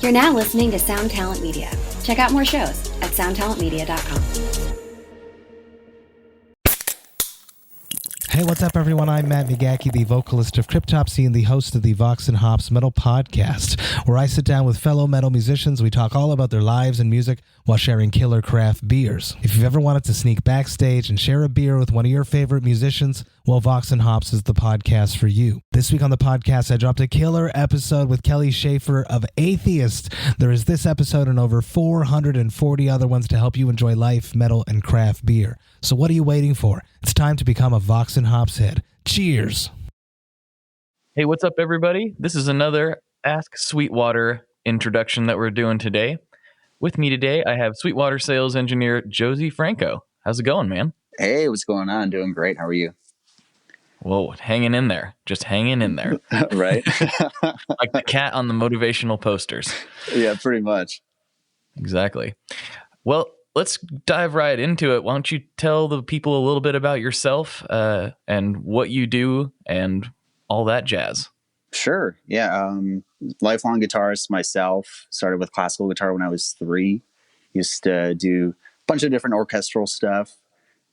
You're now listening to Sound Talent Media. Check out more shows at soundtalentmedia.com. Hey, what's up, everyone? I'm Matt McGachy, the vocalist of Cryptopsy and the host of the Vox and Hops Metal Podcast, where I sit down with fellow metal musicians. We talk all about their lives and music while sharing killer craft beers. If you've ever wanted to sneak backstage and share a beer with one of your favorite musicians, well, Vox and Hops is the podcast for you. This week on the podcast, I dropped a killer episode with Kelly Schaefer of Atheist. There is this episode and over 440 other ones to help you enjoy life, metal, and craft beer. So what are you waiting for? It's time to become a Vox and Hops head. Cheers. Hey, what's up, everybody? This is another Ask Sweetwater introduction that we're doing today. With me today, I have Sweetwater sales engineer Josie Franco. How's it going, man? Hey, what's going on? Doing great. How are you? Whoa, hanging in there. Just hanging in there. Right? Like the cat on the motivational posters. Yeah, pretty much. Exactly. Well, let's dive right into it. Why don't you tell the people a little bit about yourself and what you do and all that jazz? Sure. Yeah. Lifelong guitarist myself. Started with classical guitar when I was 3. Used to do a bunch of different orchestral stuff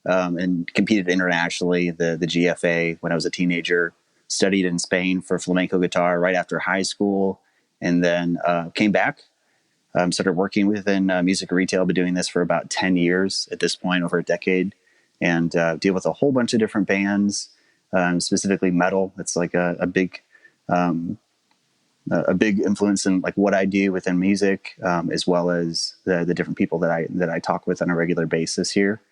and competed internationally, the GFA when I was a teenager. Studied in Spain for flamenco guitar right after high school, and then came back. Started working within music retail. Been doing this for about 10 years at this point, over a decade, and deal with a whole bunch of different bands, specifically metal. It's like a big influence in like what I do within music, as well as the different people that I talk with on a regular basis here,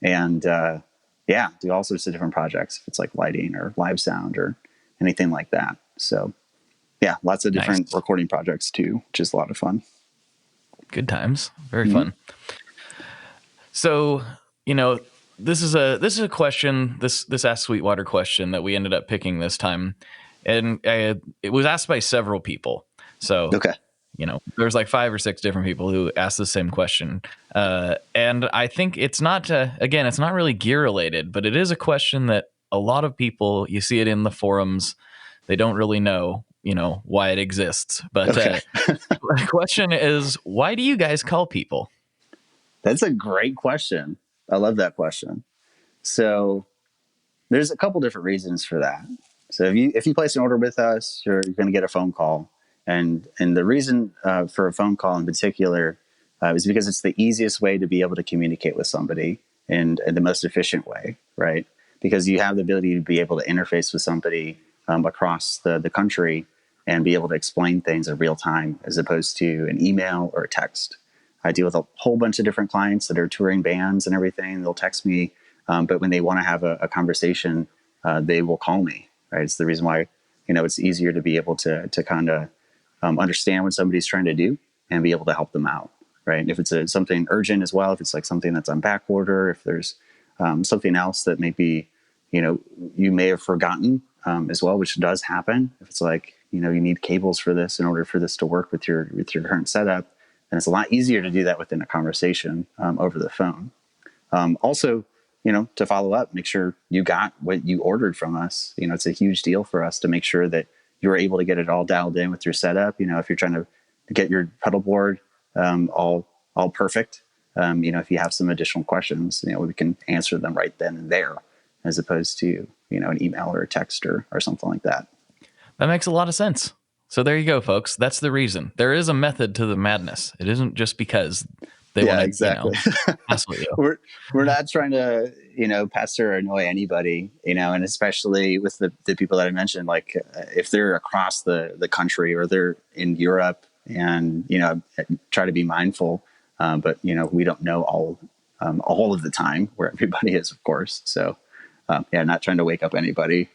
and do all sorts of different projects. If it's like lighting or live sound or anything like that. So yeah, lots of different recording projects too, which is a lot of fun. Good times. Very fun. So, this is a question, this Ask Sweetwater question that we ended up picking this time. And it was asked by several people. So, okay. There's like 5 or 6 different people who asked the same question. And I think it's not, it's not really gear related, but it is a question that a lot of people, you see it in the forums, they don't really know why it exists. But the question is, why do you guys call people? That's a great question. I love that question. So there's a couple different reasons for that. So if you place an order with us, you're going to get a phone call. And the reason for a phone call in particular is because it's the easiest way to be able to communicate with somebody and the most efficient way, right? Because you have the ability to be able to interface with somebody across the country and be able to explain things in real time as opposed to an email or a text. I deal with a whole bunch of different clients that are touring bands and everything. They'll text me, but when they want to have a conversation, they will call me, right? It's the reason why, it's easier to be able to kind of understand what somebody's trying to do and be able to help them out, right? If it's something urgent as well, if it's like something that's on back order, if there's something else that maybe, you may have forgotten as well, which does happen. If it's like, you need cables for this in order for this to work with your current setup, and it's a lot easier to do that within a conversation over the phone. Also, to follow up, make sure you got what you ordered from us. It's a huge deal for us to make sure that you're able to get it all dialed in with your setup. If you're trying to get your pedal board all perfect, if you have some additional questions, we can answer them right then and there, as opposed to an email or a text or something like that. That makes a lot of sense. So there you go, folks. That's the reason. There is a method to the madness. It isn't just because they want to, exactly. Hassle you. We're not trying to, pester or annoy anybody, and especially with the people that I mentioned, like if they're across the country or they're in Europe and, try to be mindful. But, we don't know all of the time where everybody is, of course. So, not trying to wake up anybody.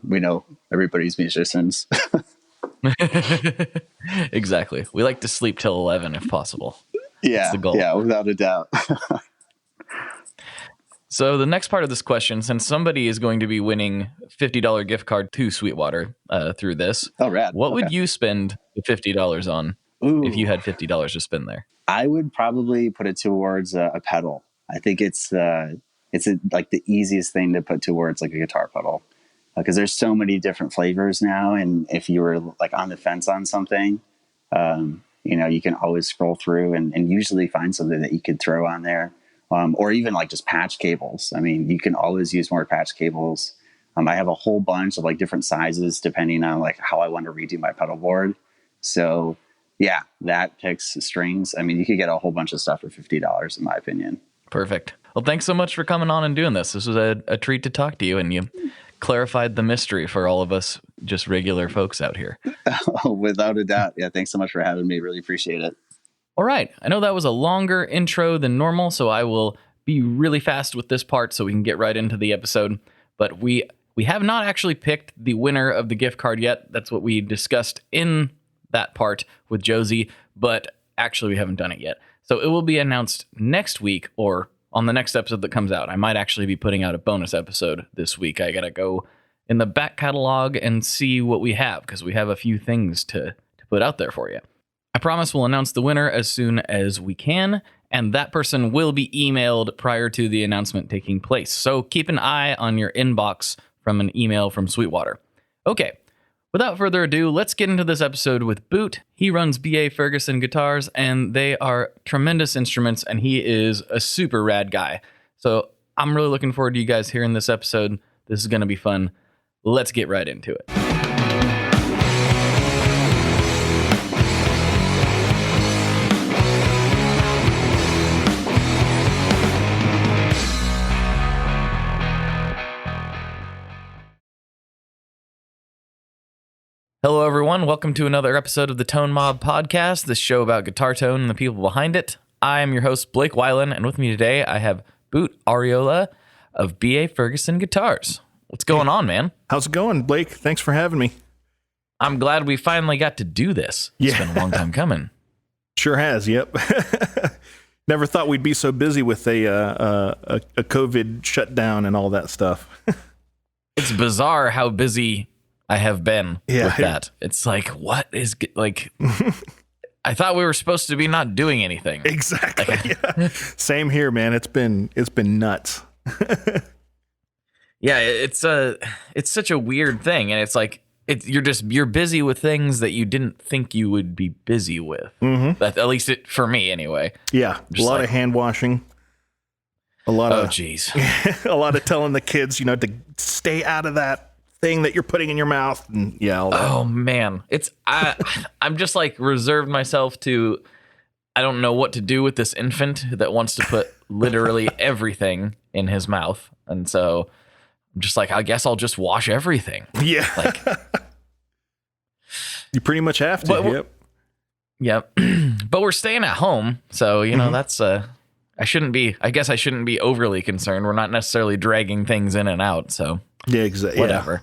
We know everybody's musicians. Exactly. We like to sleep till 11 if possible. Yeah. That's the goal. Yeah, without a doubt. So the next part of this question, since somebody is going to be winning $50 gift card to Sweetwater through this, oh, rad. What would you spend the $50 on if you had $50 to spend there? I would probably put it towards a pedal. I think it's like the easiest thing to put towards like a guitar pedal, because there's so many different flavors now. And if you were like on the fence on something, You can always scroll through and usually find something that you could throw on there. Or even like just patch cables. I mean, you can always use more patch cables. I have a whole bunch of like different sizes depending on like how I want to redo my pedal board. So yeah, that picks strings. I mean, you could get a whole bunch of stuff for $50 in my opinion. Perfect. Well, thanks so much for coming on and doing this. This was a treat to talk to you, and you clarified the mystery for all of us just regular folks out here. Without a doubt. Yeah, thanks so much for having me. Really appreciate it. All right. I know that was a longer intro than normal, so I will be really fast with this part so we can get right into the episode. But we have not actually picked the winner of the gift card yet. That's what we discussed in that part with Josie, but actually we haven't done it yet. So it will be announced next week or on the next episode that comes out. I might actually be putting out a bonus episode this week. I got to go in the back catalog and see what we have, because we have a few things to put out there for you. I promise we'll announce the winner as soon as we can, and that person will be emailed prior to the announcement taking place. So keep an eye on your inbox from an email from Sweetwater. Okay, without further ado, let's get into this episode with Boot. He runs B.A. Ferguson guitars, and they are tremendous instruments, and he is a super rad guy. So I'm really looking forward to you guys hearing this episode. This is going to be fun. Let's get right into it. Hello, everyone. Welcome to another episode of the Tone Mob Podcast, the show about guitar tone and the people behind it. I am your host, Blake Weiland, and with me today, I have Boot Arreola of B.A. Ferguson Guitars. What's going on, man? How's it going, Blake? Thanks for having me. I'm glad we finally got to do this. It's been a long time coming. Sure has, yep. Never thought we'd be so busy with a COVID shutdown and all that stuff. It's bizarre how busy I have been with that. It's like, what is, like, I thought we were supposed to be not doing anything. Exactly. Yeah. Same here, man. It's been nuts. Yeah, it's such a weird thing, and it's like you're busy with things that you didn't think you would be busy with. Mm-hmm. At least for me, anyway. Yeah, a lot of hand washing. A lot of a lot of telling the kids, to stay out of that thing that you're putting in your mouth, and all that. Oh man, I'm just like reserved myself to. I don't know what to do with this infant that wants to put literally everything in his mouth, and so I'm just like, I guess I'll just wash everything. Yeah, like you pretty much have to. But yep. But we're staying at home, so that's I guess I shouldn't be overly concerned. We're not necessarily dragging things in and out, so. Yeah, exactly. Whatever.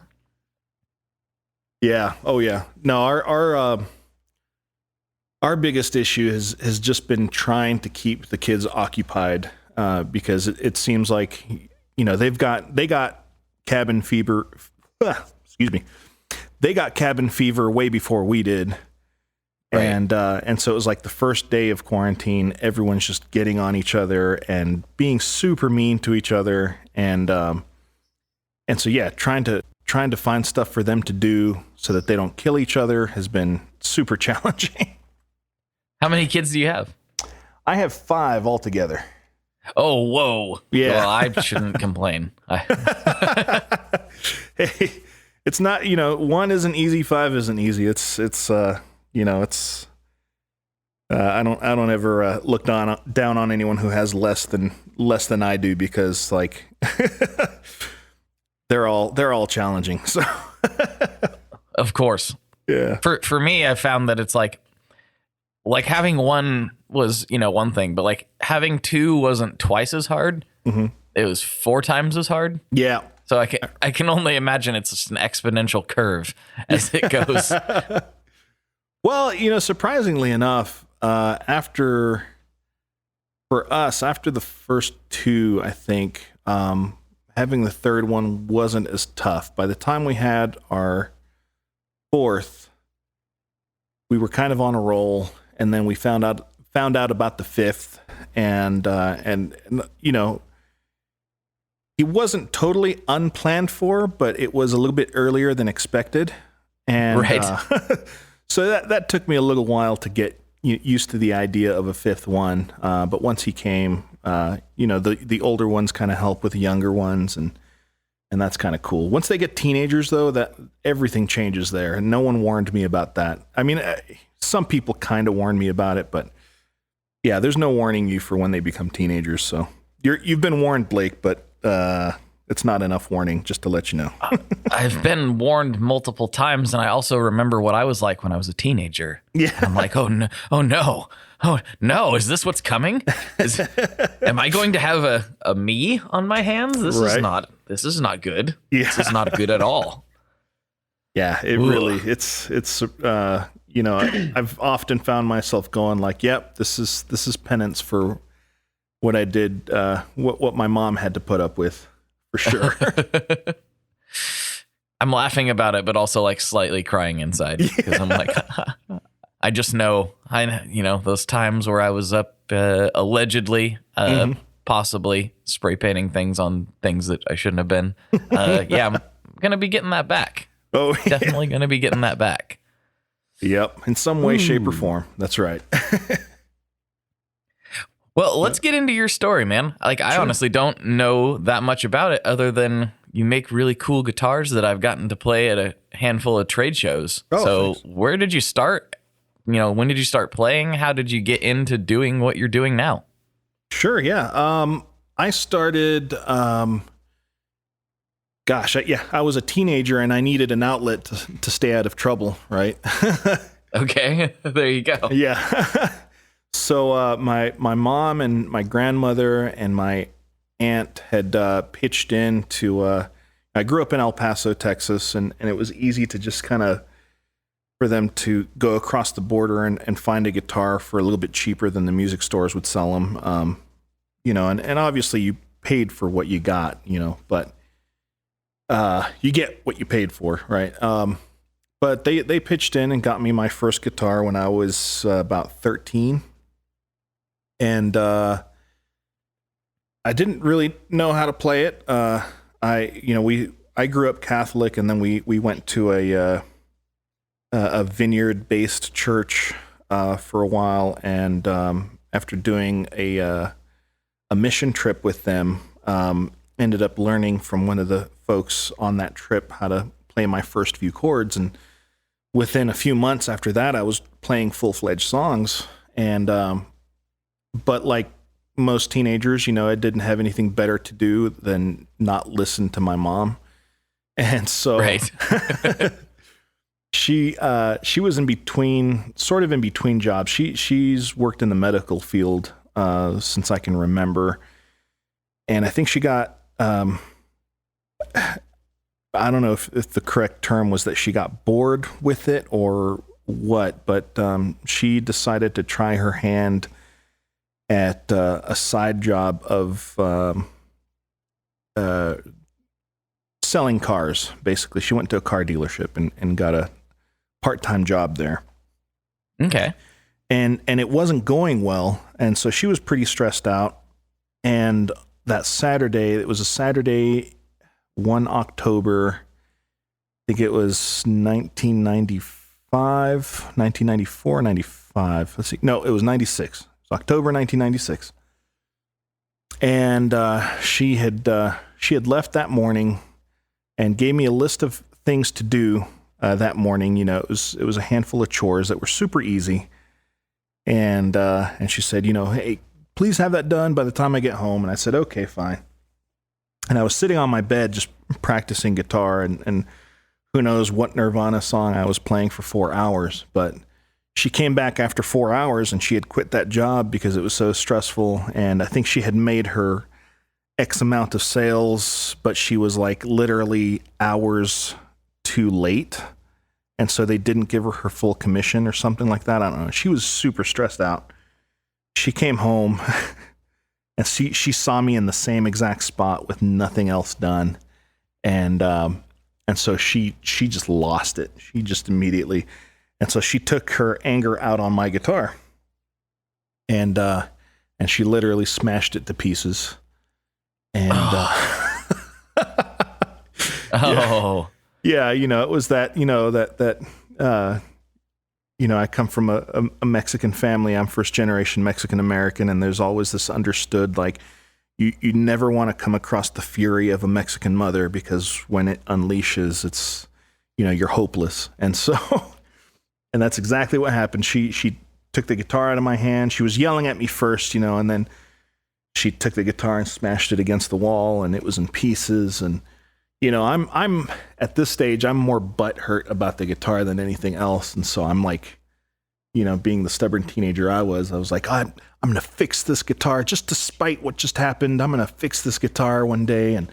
Yeah. Oh, yeah. No, our biggest issue has just been trying to keep the kids occupied because it seems like they got cabin fever. Excuse me. They got cabin fever way before we did. Right. And so it was like the first day of quarantine, everyone's just getting on each other and being super mean to each other, and so yeah, trying to find stuff for them to do so that they don't kill each other has been super challenging. How many kids do you have? I have 5 altogether. Oh, whoa. Yeah. Well, I shouldn't complain. Hey, it's not, 1 isn't easy, 5 isn't easy. It's I don't ever look down on anyone who has less than I do, because like they're all challenging. So of course. Yeah. For me, I found that it's like having 1 was, one thing, but like having 2 wasn't twice as hard. Mm-hmm. It was 4 times as hard. Yeah. So I can only imagine it's just an exponential curve as it goes. Well, surprisingly enough, after the first 2, I think, having the third one wasn't as tough. By the time we had our 4th, we were kind of on a roll, and then we found out about the 5th, and he wasn't totally unplanned for, but it was a little bit earlier than expected, and right. So that took me a little while to get used to the idea of a fifth one. But once he came, the older ones kind of help with the younger ones, and that's kind of cool. Once they get teenagers, though, that everything changes there, and no one warned me about that. I mean, some people kind of warned me about it, but yeah, there's no warning you for when they become teenagers. So you've been warned, Blake, but it's not enough warning, just to let you know. I've been warned multiple times, and I also remember what I was like when I was a teenager. Yeah. I'm like, oh no, is this what's coming? Am I going to have a me on my hands? This is not good. Yeah. This is not good at all. Yeah, it's I've often found myself going like, yep, this is penance for what I did, what my mom had to put up with, for sure. I'm laughing about it, but also like slightly crying inside, because I'm like, I just know, those times where I was up allegedly, possibly spray painting things on things that I shouldn't have been. Yeah, I'm gonna be getting that back. Oh, yeah. Definitely gonna be getting that back. Yep, in some way, shape, or form. That's right. Well, let's get into your story, man. Like, I honestly don't know that much about it, other than you make really cool guitars that I've gotten to play at a handful of trade shows. Thanks. Where did you start? When did you start playing? How did you get into doing what you're doing now? Sure, yeah. I started, I was a teenager and I needed an outlet to stay out of trouble, right? Okay, there you go. Yeah. So my mom and my grandmother and my aunt had pitched in to, I grew up in El Paso, Texas, and it was easy to just kind of, for them to go across the border and find a guitar for a little bit cheaper than the music stores would sell them. And obviously you paid for what you got, but you get what you paid for, right? But they pitched in and got me my first guitar when I was about 13. And I didn't really know how to play it. I grew up Catholic, and then we went to a vineyard-based church for a while, and after doing a mission trip with them, ended up learning from one of the folks on that trip how to play my first few chords, and within a few months after that, I was playing full-fledged songs, and but like most teenagers, I didn't have anything better to do than not listen to my mom, and so right. She was in between jobs. She's worked in the medical field since I can remember, and I think she got I don't know if the correct term was that she got bored with it or what, but she decided to try her hand at a side job of selling cars. Basically, she went to a car dealership and got a part-time job there. Okay. And it wasn't going well, and so she was pretty stressed out. And that Saturday, it was a Saturday, 1 October, I think it was 1994, 95. Let's see. No, it was 96. It was October 1996. And she had left that morning and gave me a list of things to do that morning. It was a handful of chores that were super easy. And she said, hey, please have that done by the time I get home. And I said, okay, fine. And I was sitting on my bed just practicing guitar, and who knows what Nirvana song I was playing for 4 hours. But she came back after 4 hours, and she had quit that job because it was so stressful. And I think she had made her X amount of sales, but she was like literally hours too late. And so they didn't give her full commission or something like that. I don't know. She was super stressed out. She came home and she saw me in the same exact spot with nothing else done. And so she just lost it. She just immediately. And so she took her anger out on my guitar. And she literally smashed it to pieces. And oh. Yeah, it was that, I come from a Mexican family. I'm first generation Mexican American, and there's always this understood, like, you never want to come across the fury of a Mexican mother, because when it unleashes, it's, you're hopeless. And so, and that's exactly what happened. She took the guitar out of my hand. She was yelling at me first, and then she took the guitar and smashed it against the wall, and it was in pieces. And, I'm at this stage, I'm more butthurt about the guitar than anything else. And so I'm like, being the stubborn teenager I was like, I'm going to fix this guitar just despite what just happened. I'm going to fix this guitar one day. And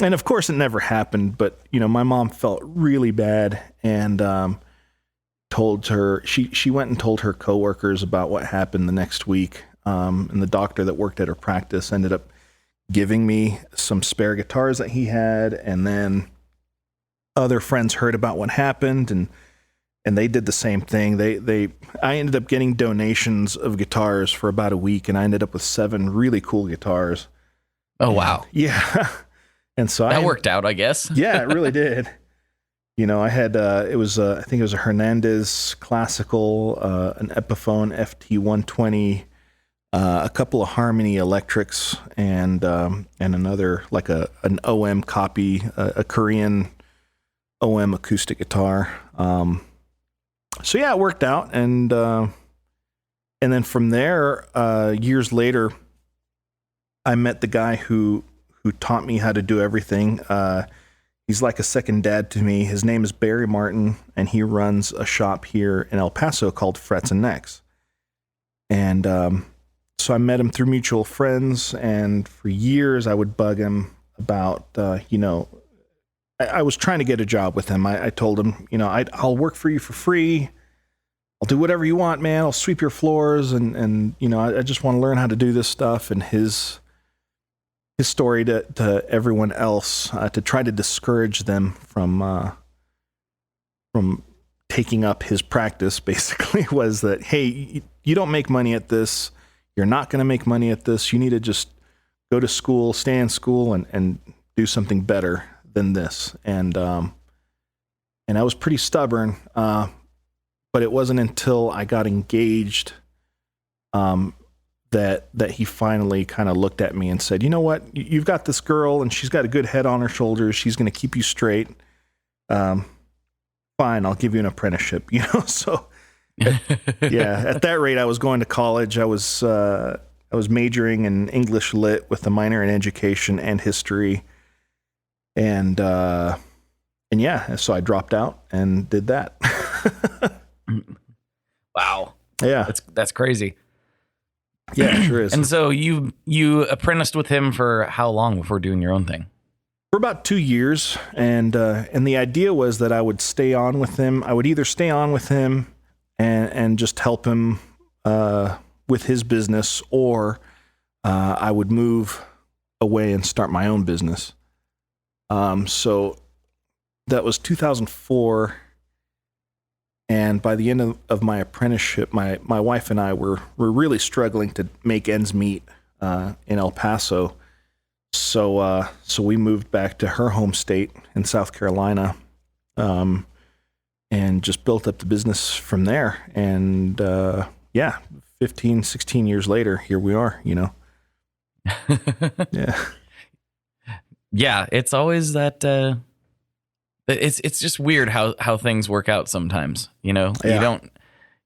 and of course it never happened, but my mom felt really bad, and told her, she went and told her coworkers about what happened the next week. And the doctor that worked at her practice ended up giving me some spare guitars that he had. And then other friends heard about what happened, and they did the same thing. I ended up getting donations of guitars for about a week, and I ended up with 7 really cool guitars. Oh, wow. Yeah. And so that worked out, I guess. Yeah, it really did. I had, I think it was a Hernandez Classical, an Epiphone FT120, a couple of Harmony Electrics, and another, like an OM copy, a Korean OM acoustic guitar. So yeah, it worked out. And then from there, years later, I met the guy who taught me how to do everything. He's like a second dad to me. His name is Barry Martin, and he runs a shop here in El Paso called Frets and Necks. And so I met him through mutual friends, and for years I would bug him about, I was trying to get a job with him. I told him, I'll work for you for free. I'll do whatever you want, man. I'll sweep your floors, and I just want to learn how to do this stuff. And his story to everyone else, to try to discourage them from taking up his practice, basically, was that, hey, you don't make money at this. You're not going to make money at this. You need to just go to school, stay in school, and do something better than this. And I was pretty stubborn, but it wasn't until I got engaged that he finally kind of looked at me and said, you know what, you've got this girl and she's got a good head on her shoulders. She's going to keep you straight. Fine, I'll give you an apprenticeship, So at that rate, I was going to college. I was majoring in English Lit with a minor in education and history. And yeah, so I dropped out and did that. Wow. Yeah. That's crazy. Yeah, it sure is. And so you apprenticed with him for how long before doing your own thing? For about 2 years. And the idea was that I would stay on with him. I would either stay on with him and just help him with his business, or I would move away and start my own business. So that was 2004. And by the end of my apprenticeship, my wife and I were really struggling to make ends meet in El Paso. So we moved back to her home state in South Carolina, and just built up the business from there. And 15, 16 years later, here we are, Yeah. Yeah, it's always that it's just weird how things work out sometimes, Yeah.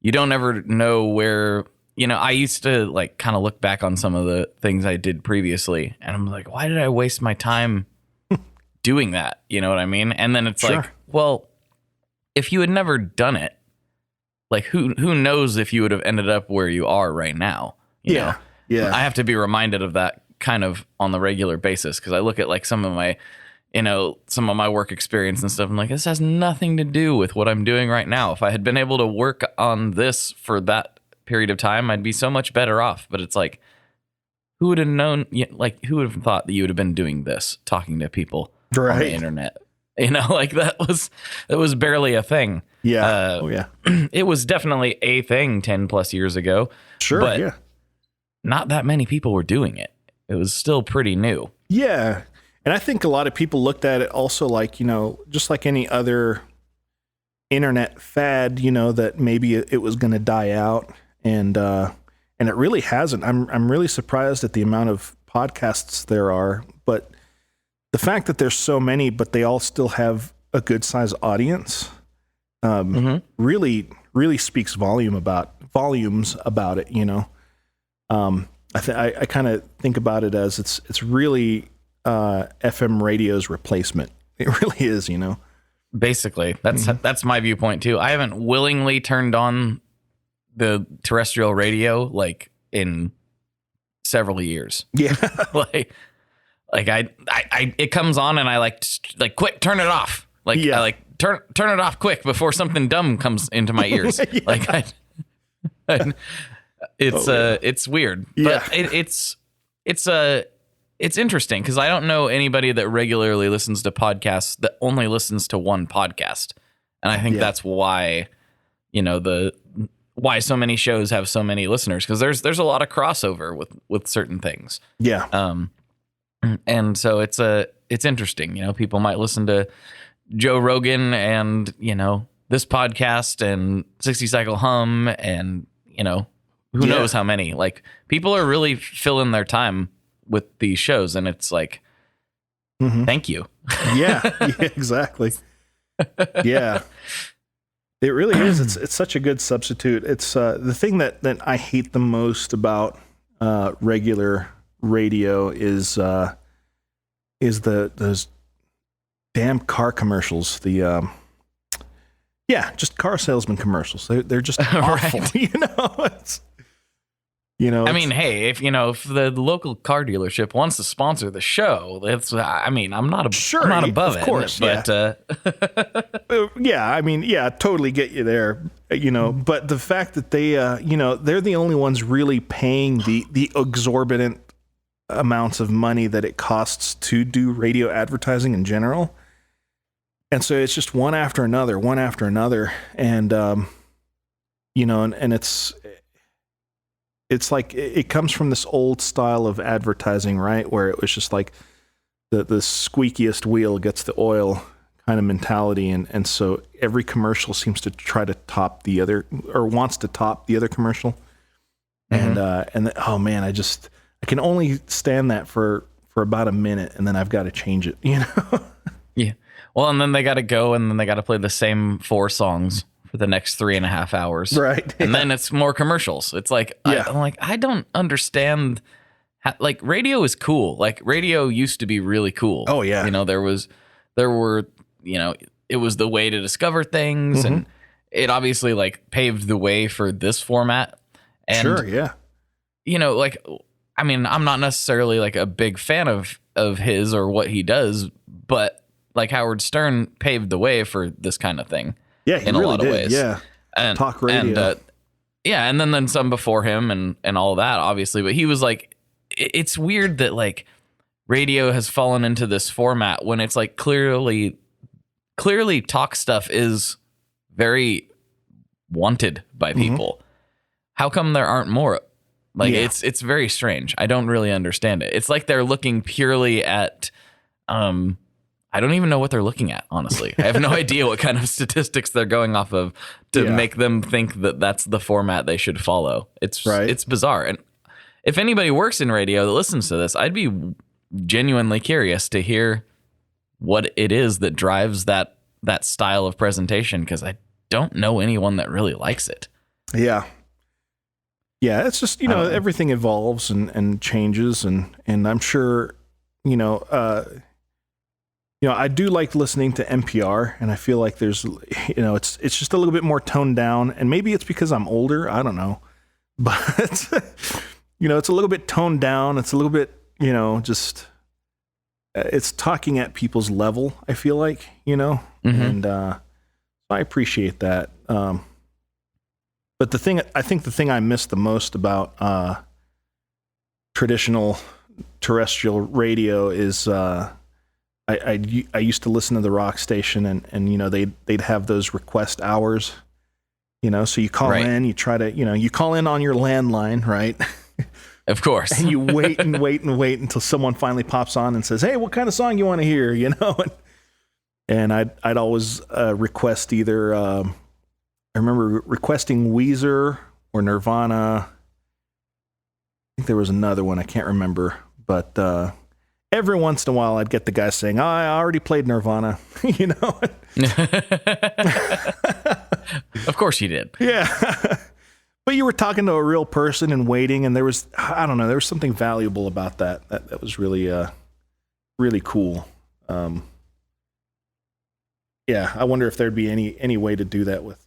You don't ever know where, I used to like kind of look back on some of the things I did previously, and I'm like, why did I waste my time doing that? You know what I mean? And then it's like, well, if you had never done it, like who knows if you would have ended up where you are right now? You know? Yeah. I have to be reminded of that kind of on the regular basis, because I look at like some of my work experience and stuff. I'm like, this has nothing to do with what I'm doing right now. If I had been able to work on this for that period of time, I'd be so much better off. But it's like, who would have known? Like, who would have thought that you would have been doing this, talking to people on the internet? Like that was barely a thing. Yeah. It was definitely a thing 10 plus years ago. Sure. But yeah. Not that many people were doing it. It was still pretty new. Yeah. And I think a lot of people looked at it also like, just like any other internet fad, that maybe it was going to die out, and it really hasn't. I'm really surprised at the amount of podcasts there are, but the fact that there's so many, but they all still have a good size audience, really, really speaks volumes about it. I kind of think about it as it's really FM radio's replacement. It really is, Basically, that's my viewpoint too. I haven't willingly turned on the terrestrial radio like in several years. Yeah, like I it comes on and I like quick, turn it off. I like turn it off quick before something dumb comes into my ears. Yeah. It's weird, but it's interesting because I don't know anybody that regularly listens to podcasts that only listens to one podcast, and I think that's why why so many shows have so many listeners, because there's a lot of crossover with certain things. Yeah. And so it's interesting. People might listen to Joe Rogan and this podcast and 60 Cycle Hum and who knows how many. Like, people are really filling their time with these shows, and it's like, thank you. Yeah, exactly. Yeah, it really is. It's such a good substitute. It's the thing that I hate the most about regular radio is those damn car commercials. Just car salesman commercials. They're just awful. Right. I mean, hey, if the local car dealership wants to sponsor the show, I'm not above it. Of course, but totally get you there. But the fact that they, they're the only ones really paying the exorbitant amounts of money that it costs to do radio advertising in general, and so it's just one after another, and and it's like it comes from this old style of advertising, right? Where it was just like the squeakiest wheel gets the oil kind of mentality. And so every commercial seems to try to top the other, or wants to top the other commercial. Oh man, I can only stand that for about a minute, and then I've got to change it, Yeah. Well, and then they got to go, and then they got to play the same 4 songs for the next 3.5 hours. Right. And then it's more commercials. It's like, I'm like, I don't understand like, radio is cool. Like, radio used to be really cool. Oh yeah. There were, it was the way to discover things, and it obviously like paved the way for this format. And sure. Yeah. I'm not necessarily like a big fan of his or what he does, but like Howard Stern paved the way for this kind of thing. Yeah, he in really a lot did. of ways. Yeah, and talk radio. And then some before him and all that, obviously. But he was like, it's weird that like radio has fallen into this format when it's like clearly talk stuff is very wanted by people. How come there aren't more? Like, it's very strange. I don't really understand it. It's like they're looking purely at I don't even know what they're looking at, honestly. I have no idea what kind of statistics they're going off of to make them think that that's the format they should follow. It's bizarre. And if anybody works in radio that listens to this, I'd be genuinely curious to hear what it is that drives that style of presentation, because I don't know anyone that really likes it. Yeah. Yeah, it's just, everything evolves and changes, and I'm sure, I do like listening to NPR, and I feel like there's, it's just a little bit more toned down, and maybe it's because I'm older. I don't know, but it's a little bit toned down. It's a little bit, just it's talking at people's level. I feel like, and I appreciate that. But I think the thing I miss the most about traditional terrestrial radio is. I used to listen to the rock station, and they'd have those request hours, so you call in, you try to, you call in on your landline, right? Of course. And you wait and wait and wait until someone finally pops on and says, "Hey, what kind of song you want to hear?" and I'd always request either. I remember requesting Weezer or Nirvana. I think there was another one I can't remember, but every once in a while I'd get the guy saying, "Oh, I already played Nirvana," you know. Of course you did. Yeah. But you were talking to a real person and waiting, and there was, I don't know, there was something valuable about that. That was really, really cool. Yeah, I wonder if there'd be any way to do that with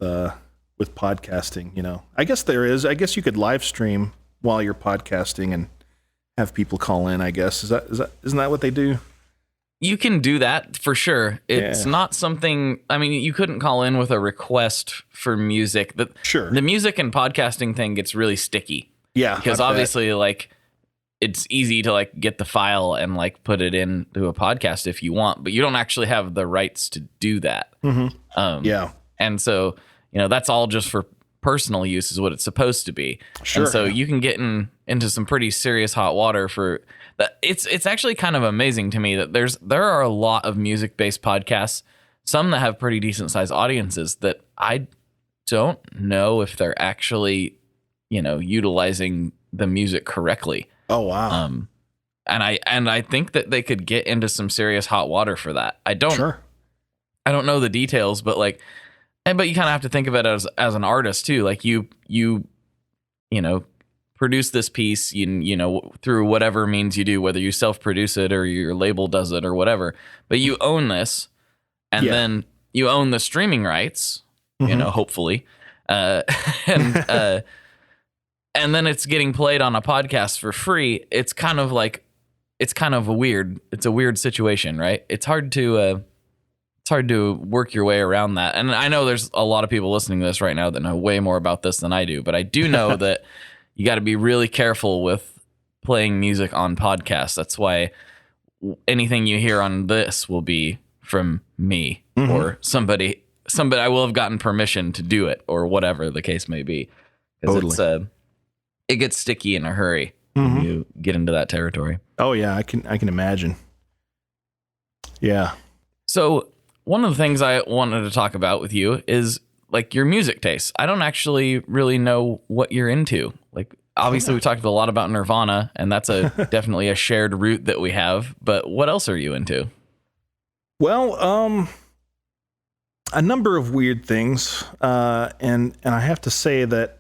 podcasting. You know, I guess there is. I guess you could live stream while you're podcasting and have people call in. I guess isn't that what they do? You can do that for sure. It's not something, I mean, you couldn't call in with a request for music. Sure. The music and podcasting thing gets really sticky. Yeah. Because obviously, like, it's easy to, like, get the file and, like, put it into a podcast if you want, but you don't actually have the rights to do that. Mm-hmm. Yeah. And so, you know, that's all just for personal use is what it's supposed to be. Sure. And so you can get into some pretty serious hot water for that. It's actually kind of amazing to me that there are a lot of music-based podcasts, some that have pretty decent sized audiences that I don't know if they're actually, you know, utilizing the music correctly. Oh wow. And I think that they could get into some serious hot water for that. I don't know the details, but like, but you kind of have to think of it as an artist too. Like you know, produce this piece, you know, through whatever means you do, whether you self-produce it or your label does it or whatever, but you own this, and then you own the streaming rights, you know, hopefully, and then it's getting played on a podcast for free. It's kind of a weird situation, right? It's hard to work your way around that. And I know there's a lot of people listening to this right now that know way more about this than I do, but I do know that you got to be really careful with playing music on podcasts. That's why anything you hear on this will be from me or somebody I will have gotten permission to do it or whatever the case may be. Because it gets sticky in a hurry when you get into that territory. Oh yeah, I can imagine. Yeah. So one of the things I wanted to talk about with you is like your music tastes. I don't actually really know what you're into. Like obviously we talked a lot about Nirvana, and that's definitely a shared root that we have, but what else are you into? Well, a number of weird things. And I have to say that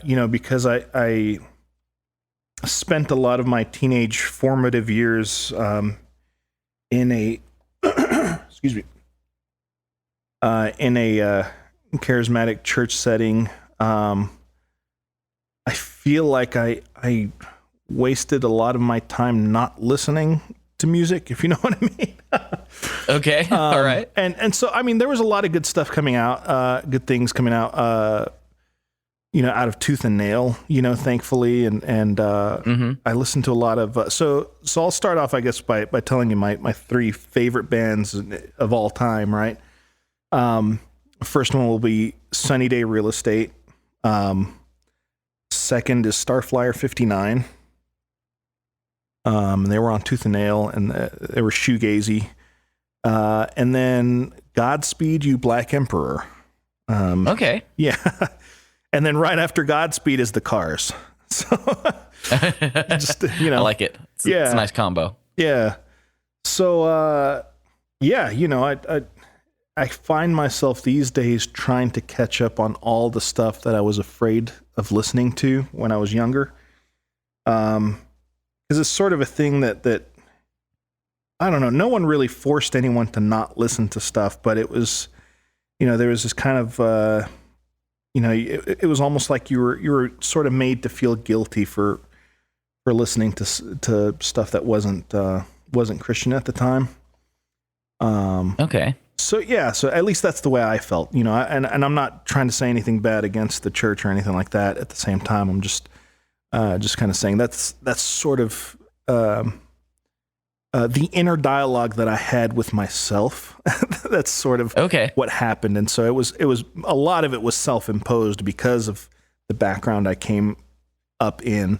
you know, because I spent a lot of my teenage formative years in a excuse me, in a charismatic church setting. I feel like I wasted a lot of my time not listening to music, if you know what I mean. Okay. All right. And so, I mean, there was a lot of good stuff coming out, good things coming out, you know, out of tooth and nail, you know, thankfully. And I listened to a lot of, so I'll start off, I guess, by telling you my three favorite bands of all time, right? First one will be Sunny Day Real Estate. Second is Starflyer 59. They were on Tooth and Nail, and they were shoegazy. And then Godspeed You Black Emperor. Okay. Yeah. And then right after Godspeed is the Cars. So just, you know, I like it. It's a nice combo. Yeah. So, yeah, you know, I find myself these days trying to catch up on all the stuff that I was afraid of listening to when I was younger. Because it's sort of a thing that I don't know, no one really forced anyone to not listen to stuff, but it was, you know, there was this kind of, you know, it was almost like you were sort of made to feel guilty for listening to stuff that wasn't Christian at the time. Okay. So yeah, so at least that's the way I felt, you know, and I'm not trying to say anything bad against the church or anything like that. At the same time, I'm just kind of saying that's sort of the inner dialogue that I had with myself. That's sort of what happened, and so it was a lot of it was self-imposed because of the background I came up in,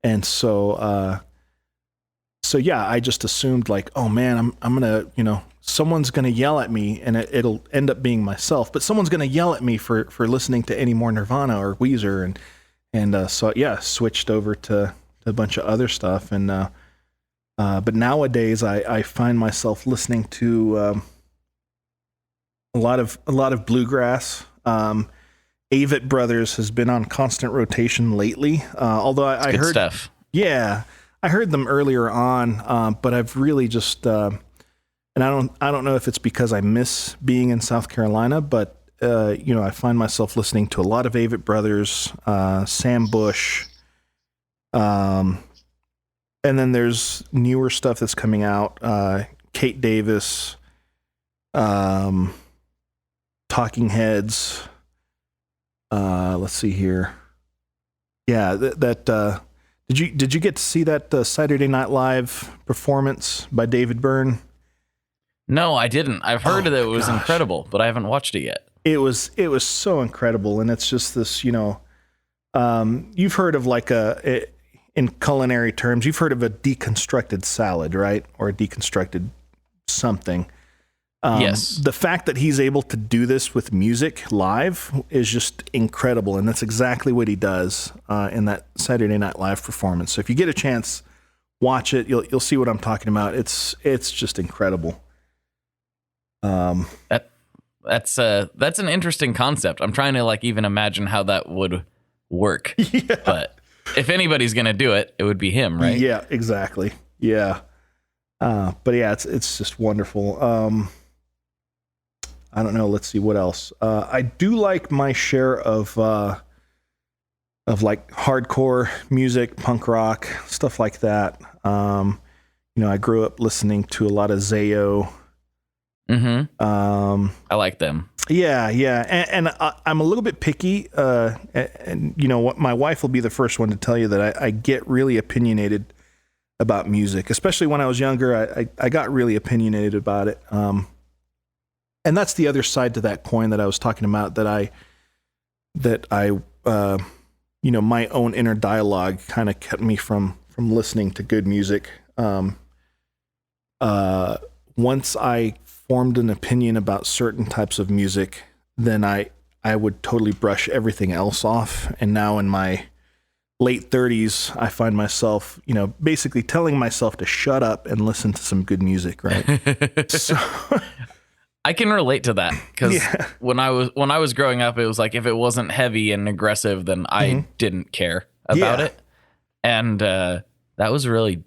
and so yeah, I just assumed like, oh man, I'm gonna, you know, someone's going to yell at me, and it'll end up being myself, but someone's going to yell at me for listening to any more Nirvana or Weezer. And so, yeah, switched over to a bunch of other stuff. And, but nowadays I find myself listening to, a lot of bluegrass. Avett Brothers has been on constant rotation lately. Although I Good heard stuff. Yeah, I heard them earlier on, but I've really just, and I don't know if it's because I miss being in South Carolina, but I find myself listening to a lot of Avett Brothers, Sam Bush, and then there's newer stuff that's coming out, Kate Davis, Talking Heads. Let's see here. Yeah, did you get to see that Saturday Night Live performance by David Byrne? No, I didn't. I've heard that it was incredible, but I haven't watched it yet. It was so incredible, and it's just this, you've heard of like in culinary terms, you've heard of a deconstructed salad, right? Or a deconstructed something. Yes. The fact that he's able to do this with music live is just incredible, and that's exactly what he does in that Saturday Night Live performance. So if you get a chance, watch it. You'll see what I'm talking about. It's just incredible. That's an interesting concept. I'm trying to like even imagine how that would work. Yeah. But if anybody's gonna do it, it would be him, right? Yeah, exactly. Yeah. But yeah, it's just wonderful. I don't know. Let's see what else. I do like my share of like hardcore music, punk rock, stuff like that. I grew up listening to a lot of Zayo. Mm-hmm. I like them. Yeah. And I'm a little bit picky. And you know what? My wife will be the first one to tell you that I get really opinionated about music, especially when I was younger. I got really opinionated about it. And that's the other side to that coin that I was talking about, that I my own inner dialogue kind of kept me from listening to good music. Once I formed an opinion about certain types of music, then I would totally brush everything else off. And now in my late 30s, I find myself, basically telling myself to shut up and listen to some good music, right? So I can relate to that because when I was growing up, it was like if it wasn't heavy and aggressive, then I didn't care about it. And that was really,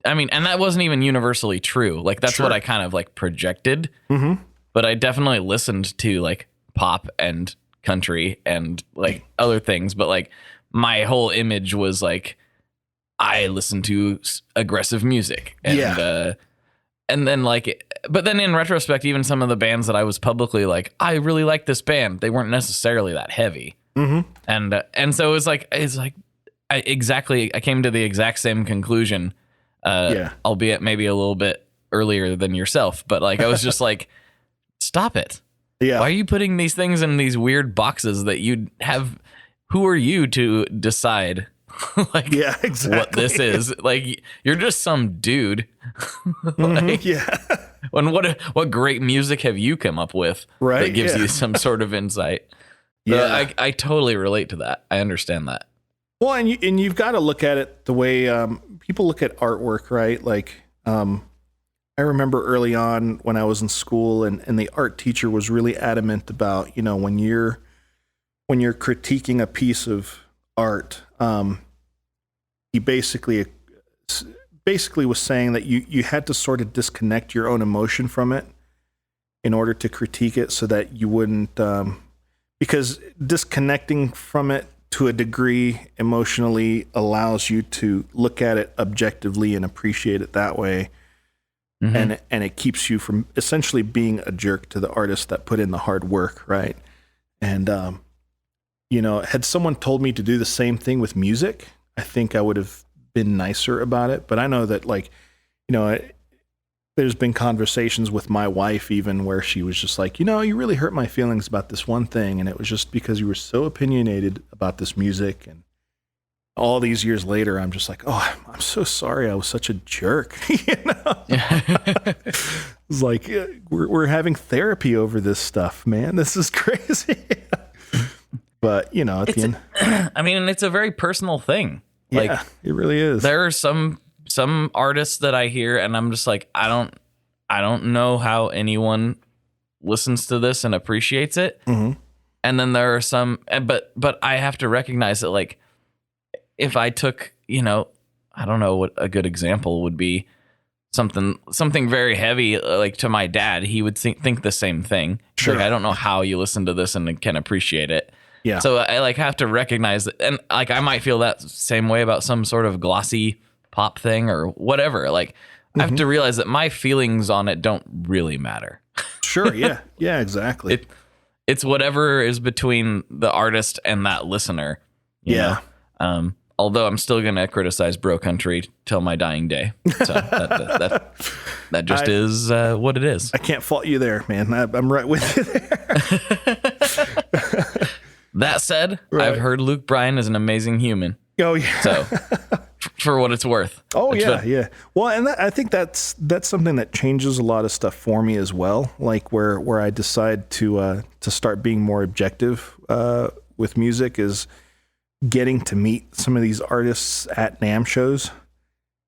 and that wasn't even universally true. Like that's what I kind of like projected. Mm-hmm. But I definitely listened to like pop and country and like other things. But like my whole image was like I listen to aggressive music and then like, but then in retrospect, even some of the bands that I was publicly like, I really like this band, they weren't necessarily that heavy. Mm-hmm. And so it's like I came to the exact same conclusion, albeit maybe a little bit earlier than yourself, but like I was just like, stop it. Yeah. Why are you putting these things in these weird boxes that you have? Who are you to decide what this is? Like you're just some dude. And what great music have you come up with that gives you some sort of insight? Yeah, I totally relate to that. I understand that. Well, and you've got to look at it the way people look at artwork, right? Like I remember early on when I was in school, and the art teacher was really adamant about, when you're critiquing a piece of art, he basically was saying that you had to sort of disconnect your own emotion from it in order to critique it, so that you wouldn't, because disconnecting from it to a degree emotionally allows you to look at it objectively and appreciate it that way. Mm-hmm. And it keeps you from essentially being a jerk to the artist that put in the hard work, right? And had someone told me to do the same thing with music, I think I would have been nicer about it. But I know that, like, there's been conversations with my wife even where she was just like, you really hurt my feelings about this one thing, and it was just because you were so opinionated about this music. all these years later, I'm just like, oh, I'm so sorry. I was such a jerk. It's like, we're having therapy over this stuff, man. This is crazy. But, at the end. I mean, it's a very personal thing. Yeah, it really is. There are some artists that I hear and I'm just like, I don't know how anyone listens to this and appreciates it. Mm-hmm. And then there are some, but I have to recognize that, like, if I took, I don't know what a good example would be, something very heavy, like to my dad, he would think the same thing. Sure. Like, I don't know how you listen to this and can appreciate it. Yeah. So I like have to recognize that, and like I might feel that same way about some sort of glossy pop thing or whatever. Like I have to realize that my feelings on it don't really matter. Sure. Yeah. Yeah. Exactly. It's whatever is between the artist and that listener. You know? Although I'm still going to criticize bro country till my dying day. So that just is what it is. I can't fault you there, man. I'm right with you there. That said, Right. I've heard Luke Bryan is an amazing human. Oh yeah. So for what it's worth. Oh yeah. Well, and I think that's something that changes a lot of stuff for me as well. Like where I decide to start being more objective with music is getting to meet some of these artists at NAMM shows,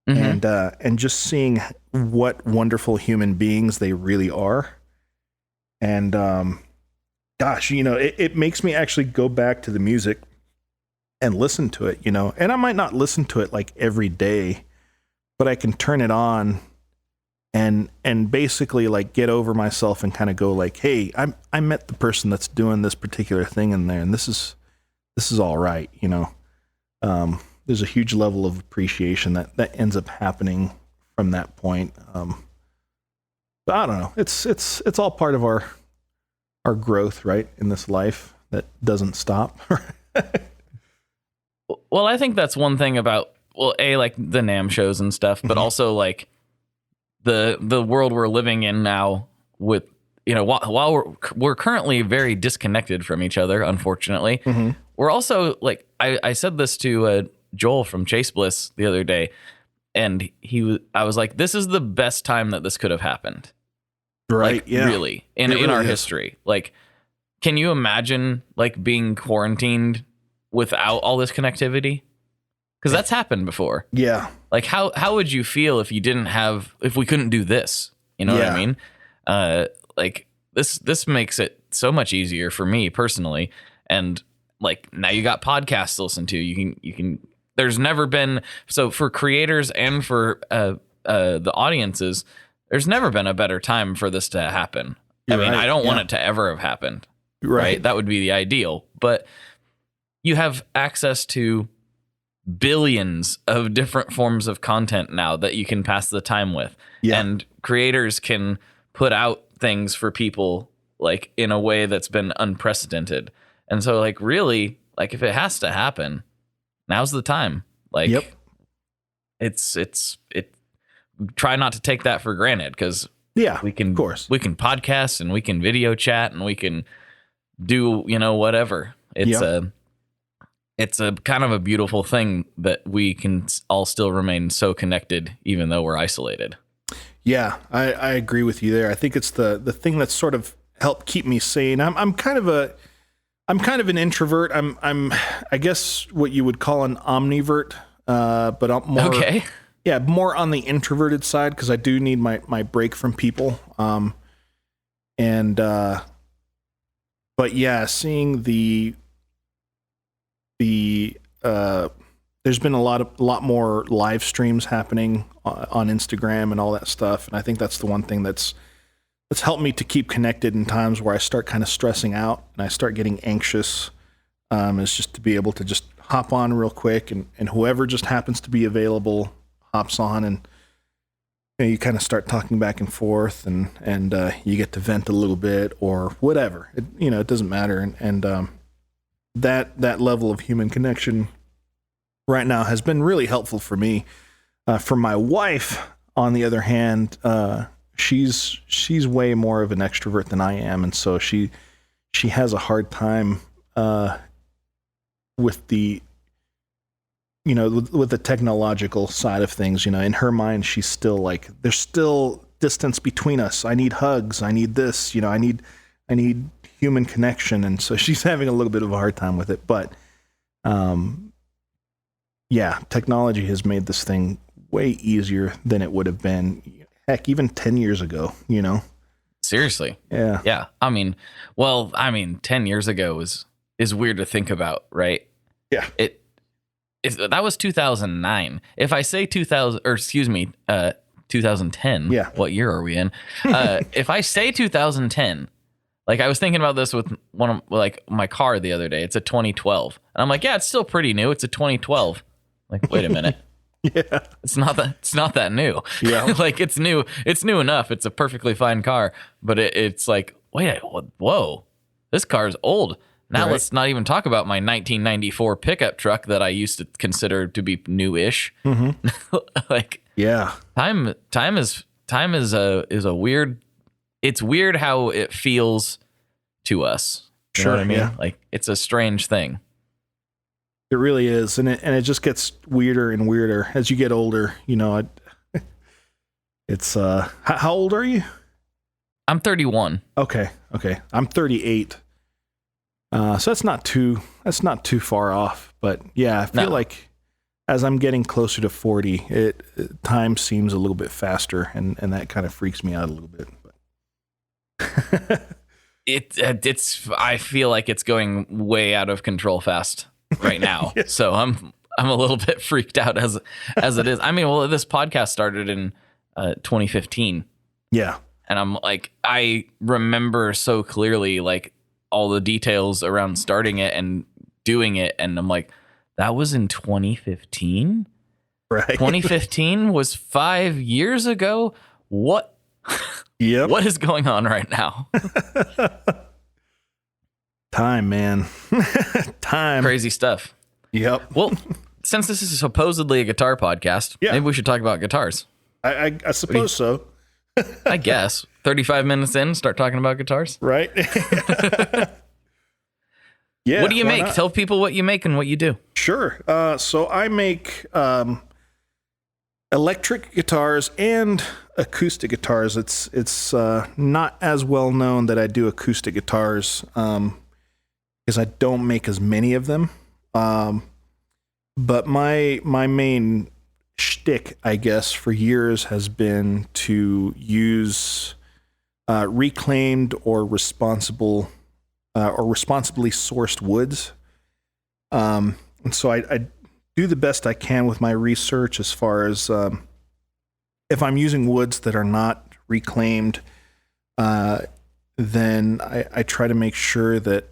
and just seeing what wonderful human beings they really are. And gosh, it makes me actually go back to the music and listen to it, and I might not listen to it like every day, but I can turn it on and basically like get over myself and kind of go like, hey, I met the person that's doing this particular thing in there, and this is all right. There's a huge level of appreciation that ends up happening from that point. But I don't know. It's all part of our growth, right, in this life that doesn't stop. Well, I think that's one thing about, like the NAMM shows and stuff, but also like the world we're living in now with, while we're currently very disconnected from each other, unfortunately, we're also like, I said this to Joel from Chase Bliss the other day, and I was like, this is the best time that this could have happened. Right. Like, really, in our history. Like, can you imagine like being quarantined without all this connectivity? Because that's happened before. Yeah. Like how would you feel if we couldn't do this? You know what I mean? Like this makes it so much easier for me personally. And like now you got podcasts to listen to. You can there's never been, so for creators and for the audiences, there's never been a better time for this to happen. I mean, I don't want it to ever have happened. Right. That would be the ideal. But you have access to billions of different forms of content now that you can pass the time with. Yeah. And creators can put out things for people like in a way that's been unprecedented. And so like really, like if it has to happen, now's the time. Like it's try not to take that for granted, because we can podcast and we can video chat and we can do, whatever. It's a kind of a beautiful thing that we can all still remain so connected, even though we're isolated. Yeah, I agree with you there. I think it's the thing that's sort of helped keep me sane. I'm kind of an introvert. I'm I guess what you would call an omnivert, but I'm more more on the introverted side, because I do need my break from people. But yeah, seeing there's been a lot more live streams happening on Instagram and all that stuff, and I think that's the one thing that's helped me to keep connected in times where I start kind of stressing out and I start getting anxious. Is just to be able to just hop on real quick, and whoever just happens to be available hops on, and you kind of start talking back and forth, and you get to vent a little bit or whatever. It doesn't matter, and that level of human connection right now has been really helpful for me. For my wife, on the other hand, she's way more of an extrovert than I am, and so she has a hard time with the with the technological side of things, in her mind, she's still like, there's still distance between us. I need hugs. I need this, I need human connection. And so she's having a little bit of a hard time with it, but, yeah, technology has made this thing way easier than it would have been. Heck, even 10 years ago, Seriously. Yeah. Yeah. 10 years ago is weird to think about, right? Yeah. That was 2009. If I say 2010, yeah. What year are we in? If I say 2010, like I was thinking about this with my car the other day. It's a 2012. And I'm like, yeah, it's still pretty new. It's a 2012. Like, wait a minute. Yeah. It's not that new. Yeah. Like it's new enough. It's a perfectly fine car, but it's like, wait, whoa, this car's old. Now right. Let's not even talk about my 1994 pickup truck that I used to consider to be new-ish. Mm-hmm. Like, yeah, time is a weird. It's weird how it feels to us. You know what I mean? Yeah. Like it's a strange thing. It really is, and it just gets weirder and weirder as you get older. It's how old are you? I'm 31. Okay, I'm 38. So that's not too far off, but yeah, I feel like as I'm getting closer to 40, time seems a little bit faster, and that kind of freaks me out a little bit. But I feel like it's going way out of control fast right now. Yeah. So I'm a little bit freaked out as it is. I mean, well, this podcast started in 2015. Yeah. And I'm like, I remember so clearly like all the details around starting it and doing it, and I'm like, that was in 2015? Right. 2015 was 5 years ago? What? Yep. What is going on right now? Time, man. Time. Crazy stuff. Yep. Well, since this is supposedly a guitar podcast, yeah. Maybe we should talk about guitars. I suppose so. I guess 35 minutes in, start talking about guitars. Right. Yeah. What do you make? Not? Tell people what you make and what you do. Sure. So I make electric guitars and acoustic guitars. It's not as well known that I do acoustic guitars because I don't make as many of them. But my main shtick, I guess, for years has been to use reclaimed or responsibly sourced woods. And so I do the best I can with my research as far as if I'm using woods that are not reclaimed, then I try to make sure that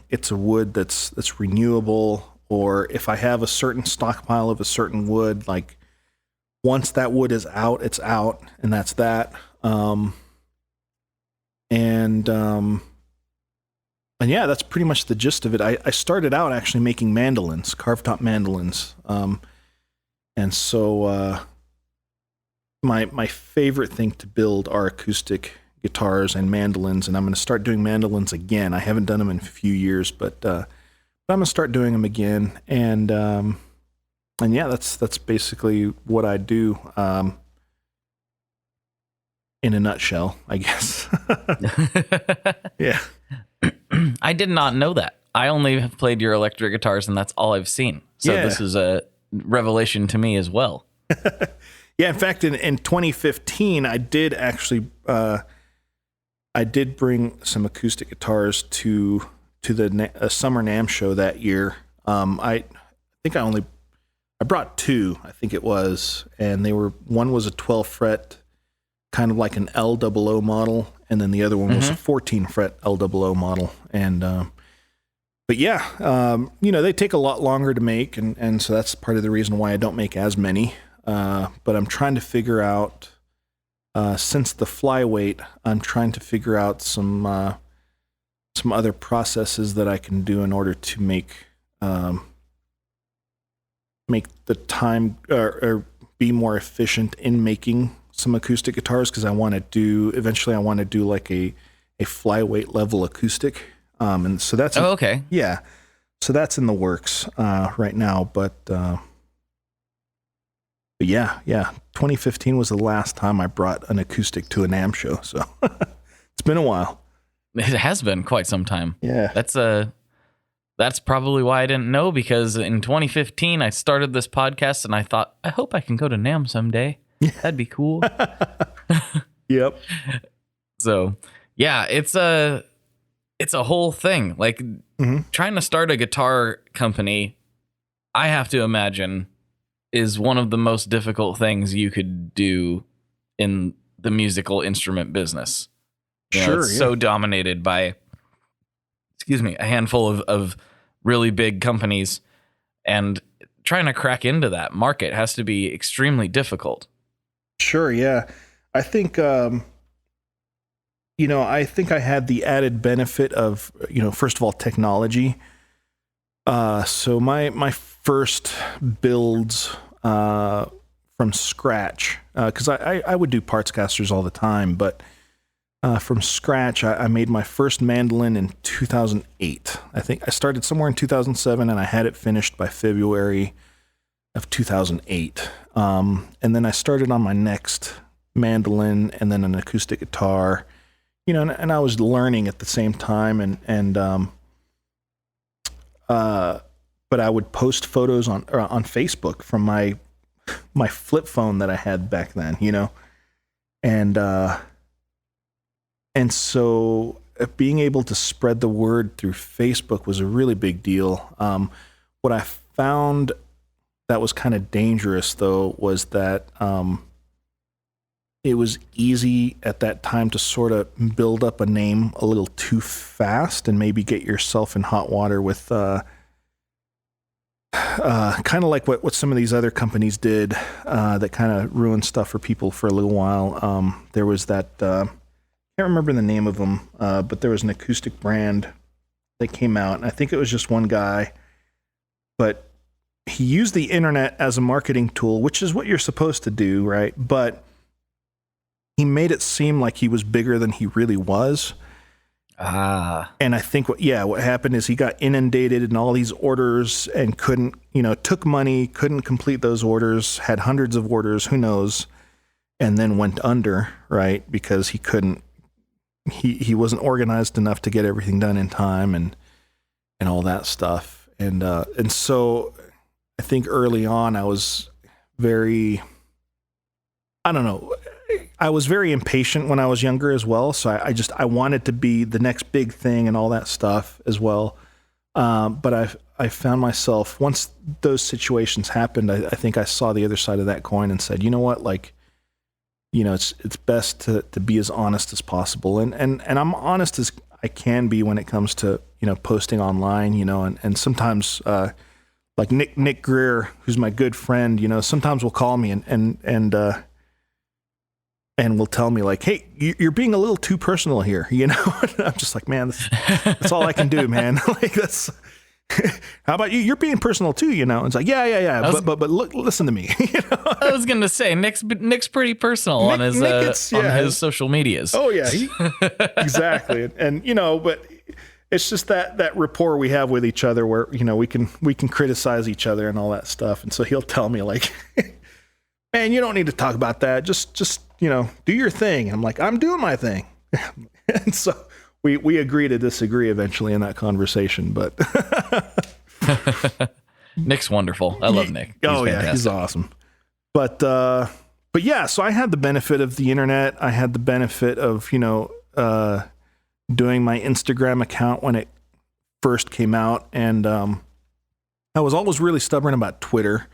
it's a wood that's renewable, or if I have a certain stockpile of a certain wood, like once that wood is out, it's out, and that's that. And yeah, that's pretty much the gist of it. I started out actually making mandolins, carved top mandolins. And so my favorite thing to build are acoustic guitars and mandolins, and I'm going to start doing mandolins again. I haven't done them in a few years, but I'm going to start doing them again. And yeah, that's basically what I do in a nutshell, I guess. Yeah. I did not know that. I only have played your electric guitars, and that's all I've seen. So Yeah. This is a revelation to me as well. Yeah, in fact, in 2015, I did actually I did bring some acoustic guitars to the Summer NAMM show that year. I think I brought two, I think it was, and one was a 12 fret, kind of like an LOO model, and then the other one was a 14 fret LOO model. And but yeah, they take a lot longer to make, and so that's part of the reason why I don't make as many. But I'm trying to figure out, since the flyweight, I'm trying to figure out some other processes that I can do in order to make the time or be more efficient in making some acoustic guitars, because eventually I want to do like a flyweight level acoustic. And so that's okay. Yeah. So that's in the works right now, but yeah, 2015 was the last time I brought an acoustic to a NAMM show. So it's been a while. It has been quite some time. Yeah. That's probably why I didn't know, because in 2015 I started this podcast and I thought, I hope I can go to NAMM someday. That'd be cool. Yep. So yeah, it's a whole thing. Like trying to start a guitar company, I have to imagine, is one of the most difficult things you could do in the musical instrument business. You know, it's so dominated by, a handful of really big companies, and trying to crack into that market has to be extremely difficult. Sure. Yeah. I think, I think I had the added benefit of, first of all, technology. So my first builds, from scratch, cause I would do parts casters all the time, but, from scratch, I made my first mandolin in 2008. I think I started somewhere in 2007 and I had it finished by February of 2008. And then I started on my next mandolin and then an acoustic guitar, and I was learning at the same time. But I would post photos on Facebook from my flip phone that I had back then, and so being able to spread the word through Facebook was a really big deal. What I found that was kind of dangerous, though, was that it was easy at that time to sort of build up a name a little too fast and maybe get yourself in hot water with kind of like what some of these other companies did that kind of ruined stuff for people for a little while. There was that... I can't remember the name of them, but there was an acoustic brand that came out, and I think it was just one guy, but he used the internet as a marketing tool, which is what you're supposed to do, right? But he made it seem like he was bigger than he really was. And I think what happened is he got inundated in all these orders and couldn't, took money, couldn't complete those orders, had hundreds of orders, who knows, and then went under, right? Because he wasn't organized enough to get everything done in time and all that stuff. And so I think early on I was very impatient when I was younger as well. So I wanted to be the next big thing and all that stuff as well. But I found myself, once those situations happened, I think I saw the other side of that coin and said, you know what, like, it's best to be as honest as possible. And I'm honest as I can be when it comes to, posting online, and sometimes, like Nick Greer, who's my good friend, sometimes will call me and will tell me like, hey, you're being a little too personal here, And I'm just like, man, that's all I can do, man. Like that's, how about you? You're being personal too, It's like, yeah. But look, listen to me. I was gonna say Nick's pretty personal on his social medias. Oh yeah, exactly. And but it's just that rapport we have with each other, where we can criticize each other and all that stuff. And so he'll tell me like, man, you don't need to talk about that. Just do your thing. And I'm like, I'm doing my thing. And so we agree to disagree eventually in that conversation, but Nick's wonderful. I love Nick. He's awesome. But yeah, so I had the benefit of the internet. I had the benefit of, doing my Instagram account when it first came out. And I was always really stubborn about Twitter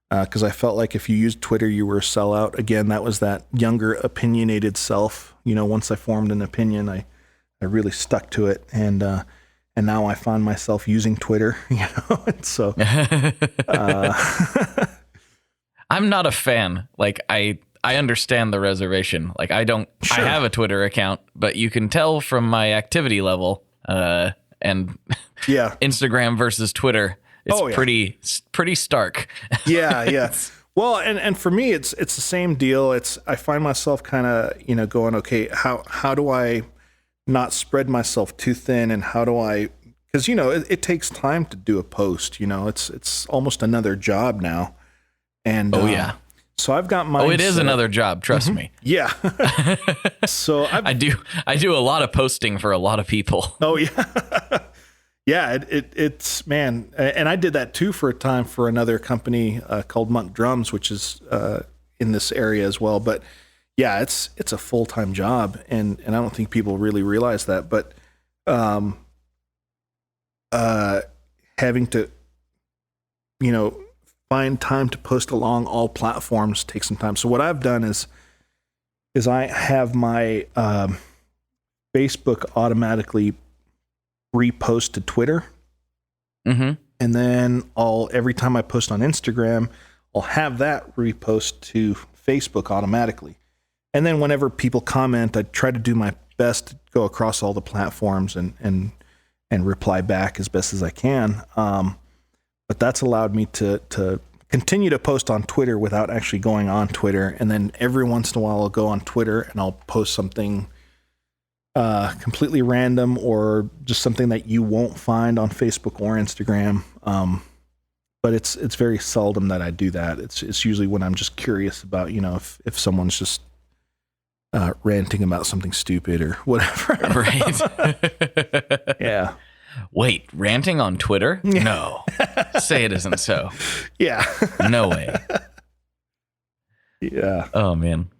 because I felt like if you used Twitter, you were a sellout. Again, that was that younger opinionated self. Once I formed an opinion, I really stuck to it, and now I find myself using Twitter, and so I'm not a fan. Like I understand the reservation. Like I have a Twitter account, but you can tell from my activity level, and Instagram versus Twitter, it's pretty stark. Yeah. Well, and for me, it's the same deal. I find myself kind of, going, okay, how do I not spread myself too thin, and how do I, because it takes time to do a post. It's almost another job now, and So I've got mine. Oh, it is another job. Trust me. Yeah. So I do a lot of posting for a lot of people. Oh yeah. Yeah. It's man. And I did that too for a time for another company called Monk Drums, which is in this area as well. But yeah, it's a full-time job. And I don't think people really realize that, but having to, find time to post along all platforms takes some time. So what I've done is I have my Facebook automatically repost to Twitter. Mm-hmm. And then every time I post on Instagram, I'll have that repost to Facebook automatically. And then whenever people comment, I try to do my best to go across all the platforms and reply back as best as I can. But that's allowed me to continue to post on Twitter without actually going on Twitter. And then every once in a while I'll go on Twitter and I'll post something completely random or just something that you won't find on Facebook or Instagram. But it's very seldom that I do that. It's usually when I'm just curious about, if someone's just ranting about something stupid or whatever. Right. Yeah. Wait, ranting on Twitter? No. Say it isn't so. Yeah. No way. Yeah. Oh, man.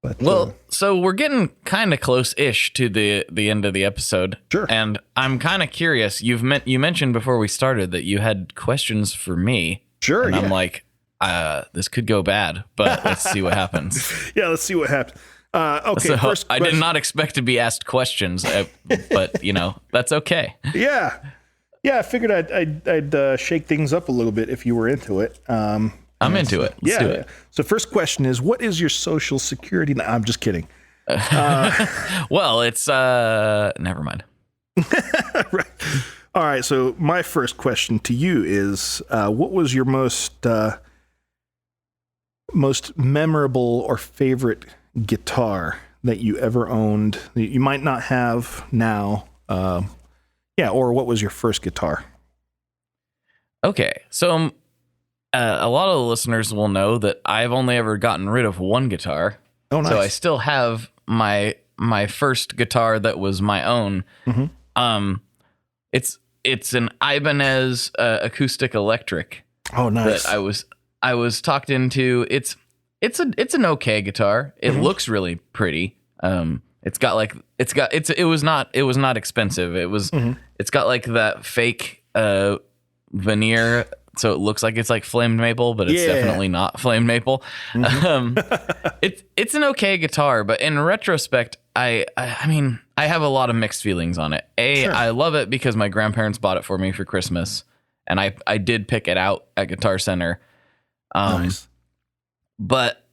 But, well, so we're getting kind of close-ish to the end of the episode. Sure. And I'm kind of curious. You mentioned before we started that you had questions for me. Sure. And I'm like, this could go bad, but let's see what happens. Yeah, let's see what happens. Okay. So First I did not expect to be asked questions, but that's okay. Yeah. Yeah, I figured I'd shake things up a little bit if you were into it. I'm into it. Let's do it. So first question is, what is your social security? No, I'm just kidding. Well, it's never mind. Right. All right. So my first question to you is, what was your most memorable or favorite guitar that you ever owned that you might not have now? Or what was your first guitar? Okay. So a lot of the listeners will know that I've only ever gotten rid of one guitar. Oh, nice. So I still have my first guitar that was my own. Mm-hmm. It's an Ibanez acoustic electric. Oh, nice. That I was talked into. It's an okay guitar. It looks really pretty. It was not expensive. It's got like that fake veneer, so it looks like it's like flamed maple, but it's definitely not flamed maple. It's an okay guitar, but in retrospect, I mean, I have a lot of mixed feelings on it. Sure. I love it because my grandparents bought it for me for Christmas, and I did pick it out at Guitar Center. Nice. But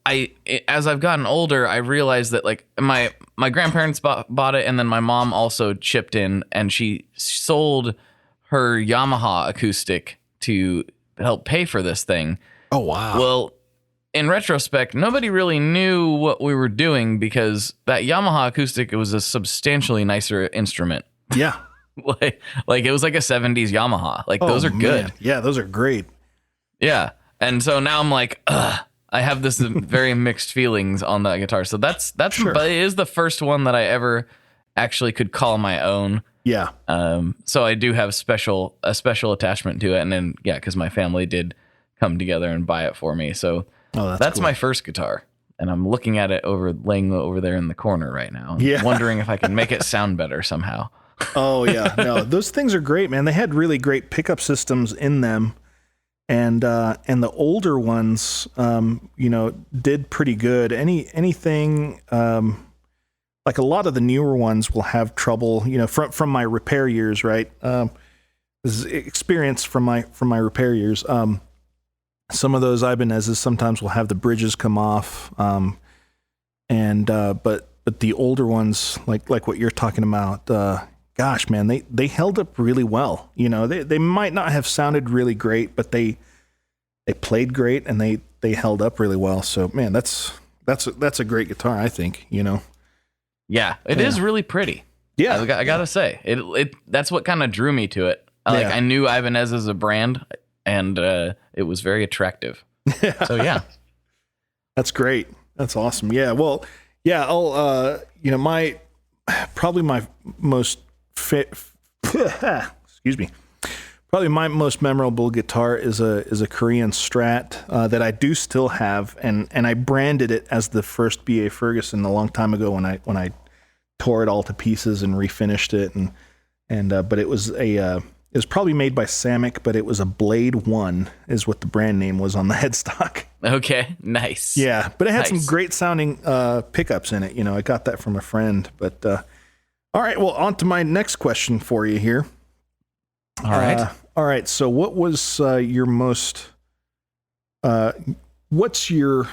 as I've gotten older, I realized that like my grandparents bought it, and then my mom also chipped in, and she sold her Yamaha acoustic to help pay for this thing. Oh, wow. Well, in retrospect, nobody really knew what we were doing because that Yamaha acoustic, it was a substantially nicer instrument. Yeah. like it was like a 70s Yamaha. Like those are good. Man. Yeah, those are great. Yeah. And so now I'm like, I have this very mixed feelings on that guitar. So that's Sure. But it is the first one that I ever actually could call my own. Yeah. So I do have a special attachment to it. And then, because my family did come together and buy it for me. So that's cool. My first guitar. And I'm looking at it laying over there in the corner right now. Yeah. Wondering if I can make it sound better somehow. Oh, yeah. No, those things are great, man. They had really great pickup systems in them. And the older ones, did pretty good. Anything, like a lot of the newer ones will have trouble, from my repair years, right? This is experience from my repair years. Some of those Ibanezes sometimes will have the bridges come off. But the older ones, like what you're talking about, gosh, man, they held up really well. They might not have sounded really great, but they played great and they held up really well. So, man, that's a great guitar, I think. Yeah, it is really pretty. Yeah, I gotta say it. That's what kind of drew me to it. I knew Ibanez as a brand, and it was very attractive. So yeah. That's great. That's awesome. Yeah. Well, yeah, I'll, my most excuse me. Probably my most memorable guitar is a Korean Strat that I do still have, and I branded it as the first BA Ferguson a long time ago when I tore it all to pieces and refinished it, but it was it was probably made by Samick, but it was a Blade 1 is what the brand name was on the headstock. Okay, nice. Yeah, but it had some great sounding pickups in it. I got that from a friend. But all right, well, on to my next question for you here. All right. So, what was your most? What's your?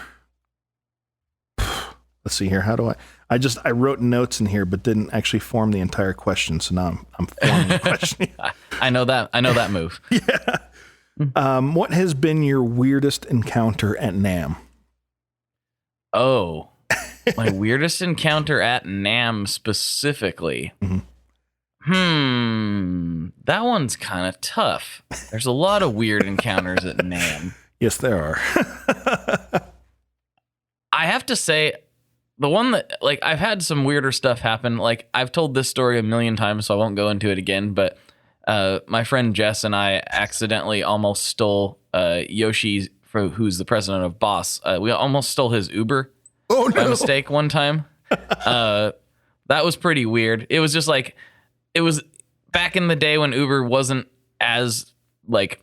Let's see here. How do I? I wrote notes in here, but didn't actually form the entire question. So now I'm forming the question. I know that move. Yeah. What has been your weirdest encounter at NAMM? Oh, my weirdest encounter at NAMM specifically. That one's kind of tough. There's a lot of weird encounters at NAMM. Yes, there are. I have to say, the one that, like, I've had some weirder stuff happen. Like, I've told this story a million times, so I won't go into it again. But my friend Jess and I accidentally almost stole Yoshi, who's the president of Boss. We almost stole his Uber by mistake one time. That was pretty weird. It was just like, it was back in the day when Uber wasn't as like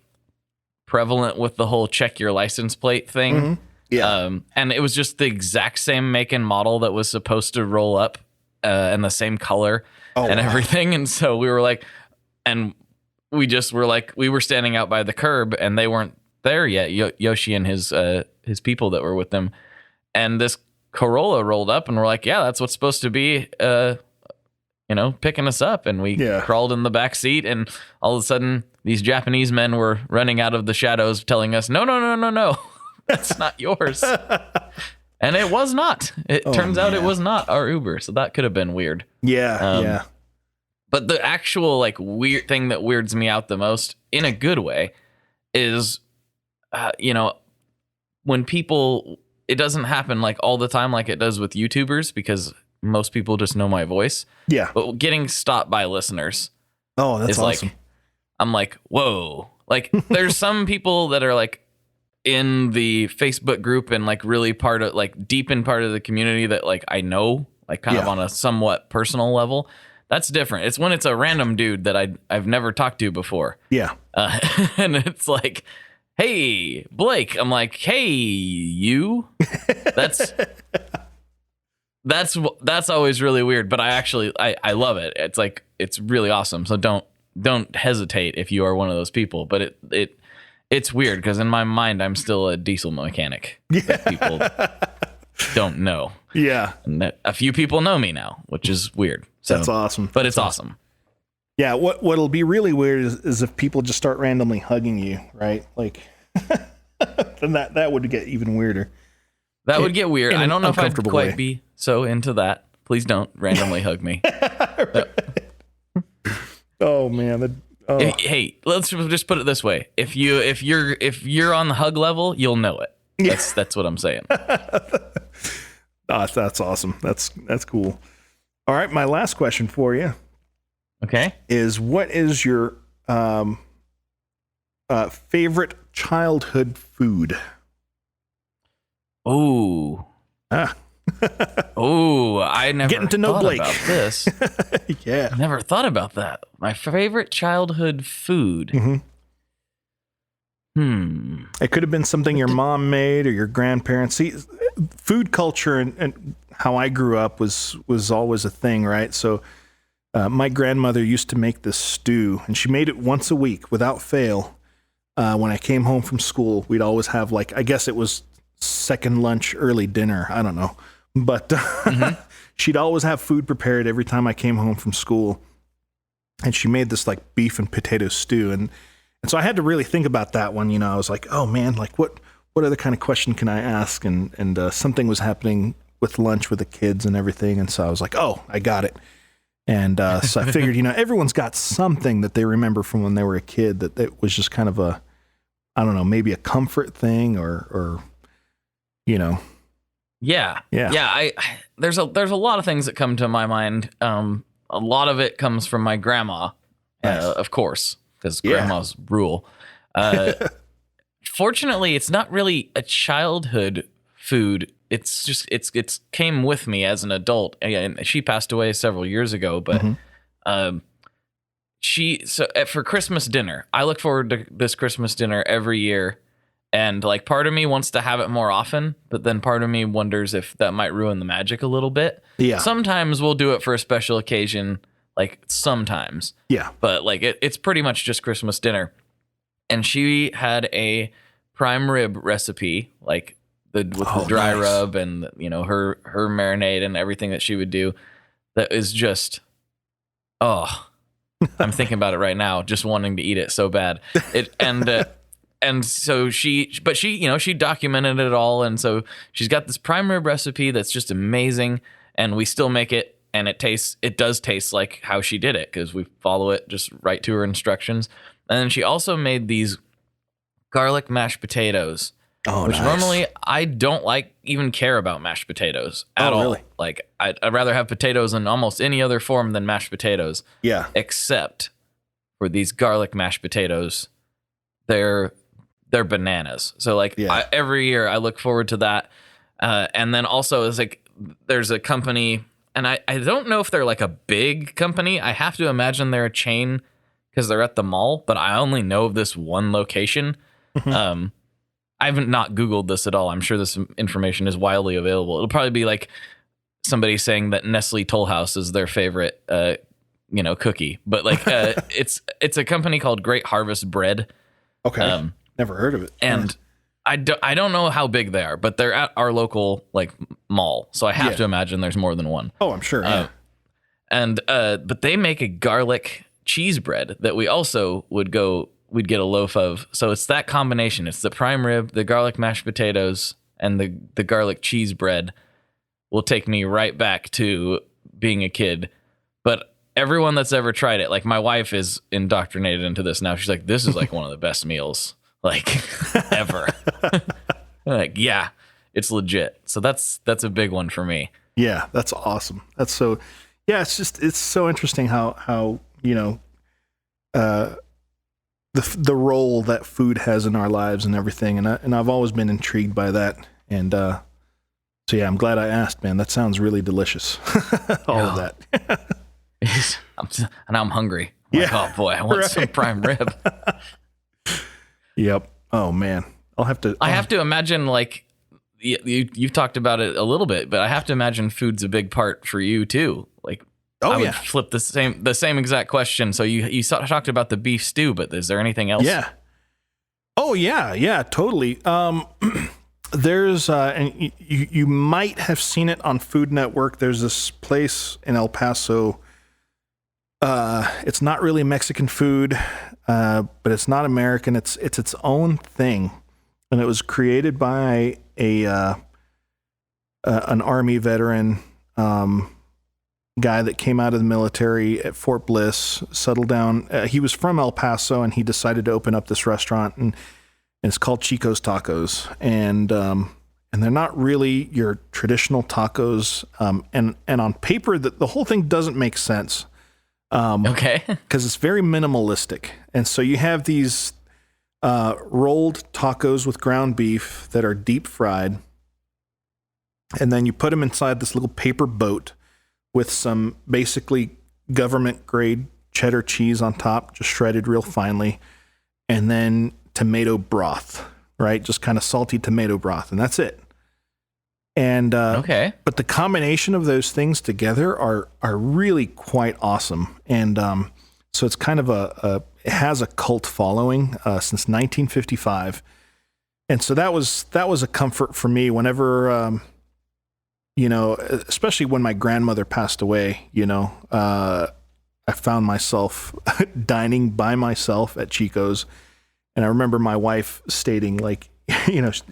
prevalent with the whole check your license plate thing. Mm-hmm. Yeah. And it was just the exact same make and model that was supposed to roll up and the same color everything. And so we were like, and we just were like, we were standing out by the curb and they weren't there yet. Yoshi and his people that were with them. And this Corolla rolled up and we're like, yeah, that's what's supposed to be, picking us up. And we crawled in the back seat and all of a sudden these Japanese men were running out of the shadows telling us, no. That's not yours. And it was not. It turns out it was not our Uber. So that could have been weird. Yeah. But the actual like weird thing that weirds me out the most in a good way is, when people, it doesn't happen like all the time like it does with YouTubers because most people just know my voice. Yeah. But getting stopped by listeners. Oh, that's awesome. Like, I'm like, whoa. Like there's some people that are like, in the Facebook group and like really part of like deep in part of the community that like I know like kind of on a somewhat personal level. That's different. It's when it's a random dude that I've never talked to before. Yeah. And it's like, hey, Blake. I'm like, hey, you. That's always really weird. But I love it. It's like it's really awesome. So don't hesitate if you are one of those people. But it's weird because in my mind, I'm still a diesel mechanic that people don't know. Yeah. And that a few people know me now, which is weird. So, that's awesome. But it's awesome. Yeah. What'll be really weird is if people just start randomly hugging you, right? Like, then that would get even weirder. That would get weird. I don't know if I'd quite be so into that. Please don't randomly hug me. Oh, man. Oh. Hey, let's just put it this way: if you're on the hug level, you'll know it. That's what I'm saying. That's awesome. That's cool. All right, my last question for you. Okay. Is what is your favorite childhood food? Ooh. Oh, I never getting to know thought Blake about this. Yeah, I never thought about that. My favorite childhood food. Mm-hmm. It could have been something your mom made or your grandparents. See, food culture and how I grew up was always a thing, right? So my grandmother used to make this stew, and she made it once a week without fail. When I came home from school, we'd always have I guess it was second lunch, early dinner. I don't know. But she'd always have food prepared every time I came home from school. And she made this like beef and potato stew. And so I had to really think about that one. I was like, oh man, like what other kind of question can I ask? And something was happening with lunch with the kids and everything. And so I was like, oh, I got it. And so I figured, everyone's got something that they remember from when they were a kid that was just kind of I don't know, maybe a comfort thing or Yeah. Yeah. There's a lot of things that come to my mind. A lot of it comes from my grandma, Nice. of course, because Yeah. grandmas rule. Fortunately, it's not really a childhood food. It's just it's came with me as an adult. And she passed away several years ago, but for Christmas dinner, I look forward to this Christmas dinner every year. And like part of me wants to have it more often, but then part of me wonders if that might ruin the magic a little bit. Yeah. Sometimes we'll do it for a special occasion, like sometimes. Yeah. But like it's pretty much just Christmas dinner. And she had a prime rib recipe, like with the dry nice. rub and her marinade and everything that she would do. That is just, I'm thinking about it right now, just wanting to eat it so bad. And so she documented it all. And so she's got this prime rib recipe that's just amazing. And we still make it. And it does taste like how she did it because we follow it just right to her instructions. And then she also made these garlic mashed potatoes, which nice. normally I don't even care about mashed potatoes at all. Really? Like I'd rather have potatoes in almost any other form than mashed potatoes. Yeah. Except for these garlic mashed potatoes. They're bananas. So like every year I look forward to that. And then also it's like there's a company, and I don't know if they're like a big company. I have to imagine they're a chain because they're at the mall, but I only know of this one location. I haven't not Googled this at all. I'm sure this information is widely available. It'll probably be like somebody saying that Nestle Toll House is their favorite cookie. But like it's a company called Great Harvest Bread. Okay. Never heard of it. And I don't know how big they are, but they're at our local like mall. So I have to imagine there's more than one. Oh, I'm sure. Yeah. But they make a garlic cheese bread that we also we'd get a loaf of. So it's that combination. It's the prime rib, the garlic mashed potatoes, and the garlic cheese bread will take me right back to being a kid. But everyone that's ever tried it, like my wife is indoctrinated into this now. She's like, this is like one of the best meals like ever. Like, yeah, it's legit. So that's a big one for me. Yeah, that's awesome. That's so, yeah, it's so interesting how the role that food has in our lives and everything. And I've always been intrigued by that. And so yeah, I'm glad I asked, man. That sounds really delicious. All of that. And I'm hungry. I'm like, oh boy, I want some prime rib. Yep. Oh man, I have to imagine like you've talked about it a little bit, but I have to imagine food's a big part for you too. Like, I would flip the same exact question. So you talked about the beef stew, but is there anything else? Yeah. Oh yeah, totally. There's and you might have seen it on Food Network. There's this place in El Paso. It's not really Mexican food, but it's not American. It's its own thing, and it was created by an Army veteran guy that came out of the military at Fort Bliss, settled down. He was from El Paso, and he decided to open up this restaurant, and it's called Chico's Tacos, and they're not really your traditional tacos, and on paper the whole thing doesn't make sense. Okay. Because it's very minimalistic. And so you have these rolled tacos with ground beef that are deep fried. And then you put them inside this little paper boat with some basically government grade cheddar cheese on top, just shredded real finely. And then tomato broth, right? Just kind of salty tomato broth. And that's it. And okay, but the combination of those things together are really quite awesome, and so it's kind of it has a cult following since 1955, and so that was a comfort for me whenever especially when my grandmother passed away. I found myself dining by myself at Chico's, and I remember my wife stating like,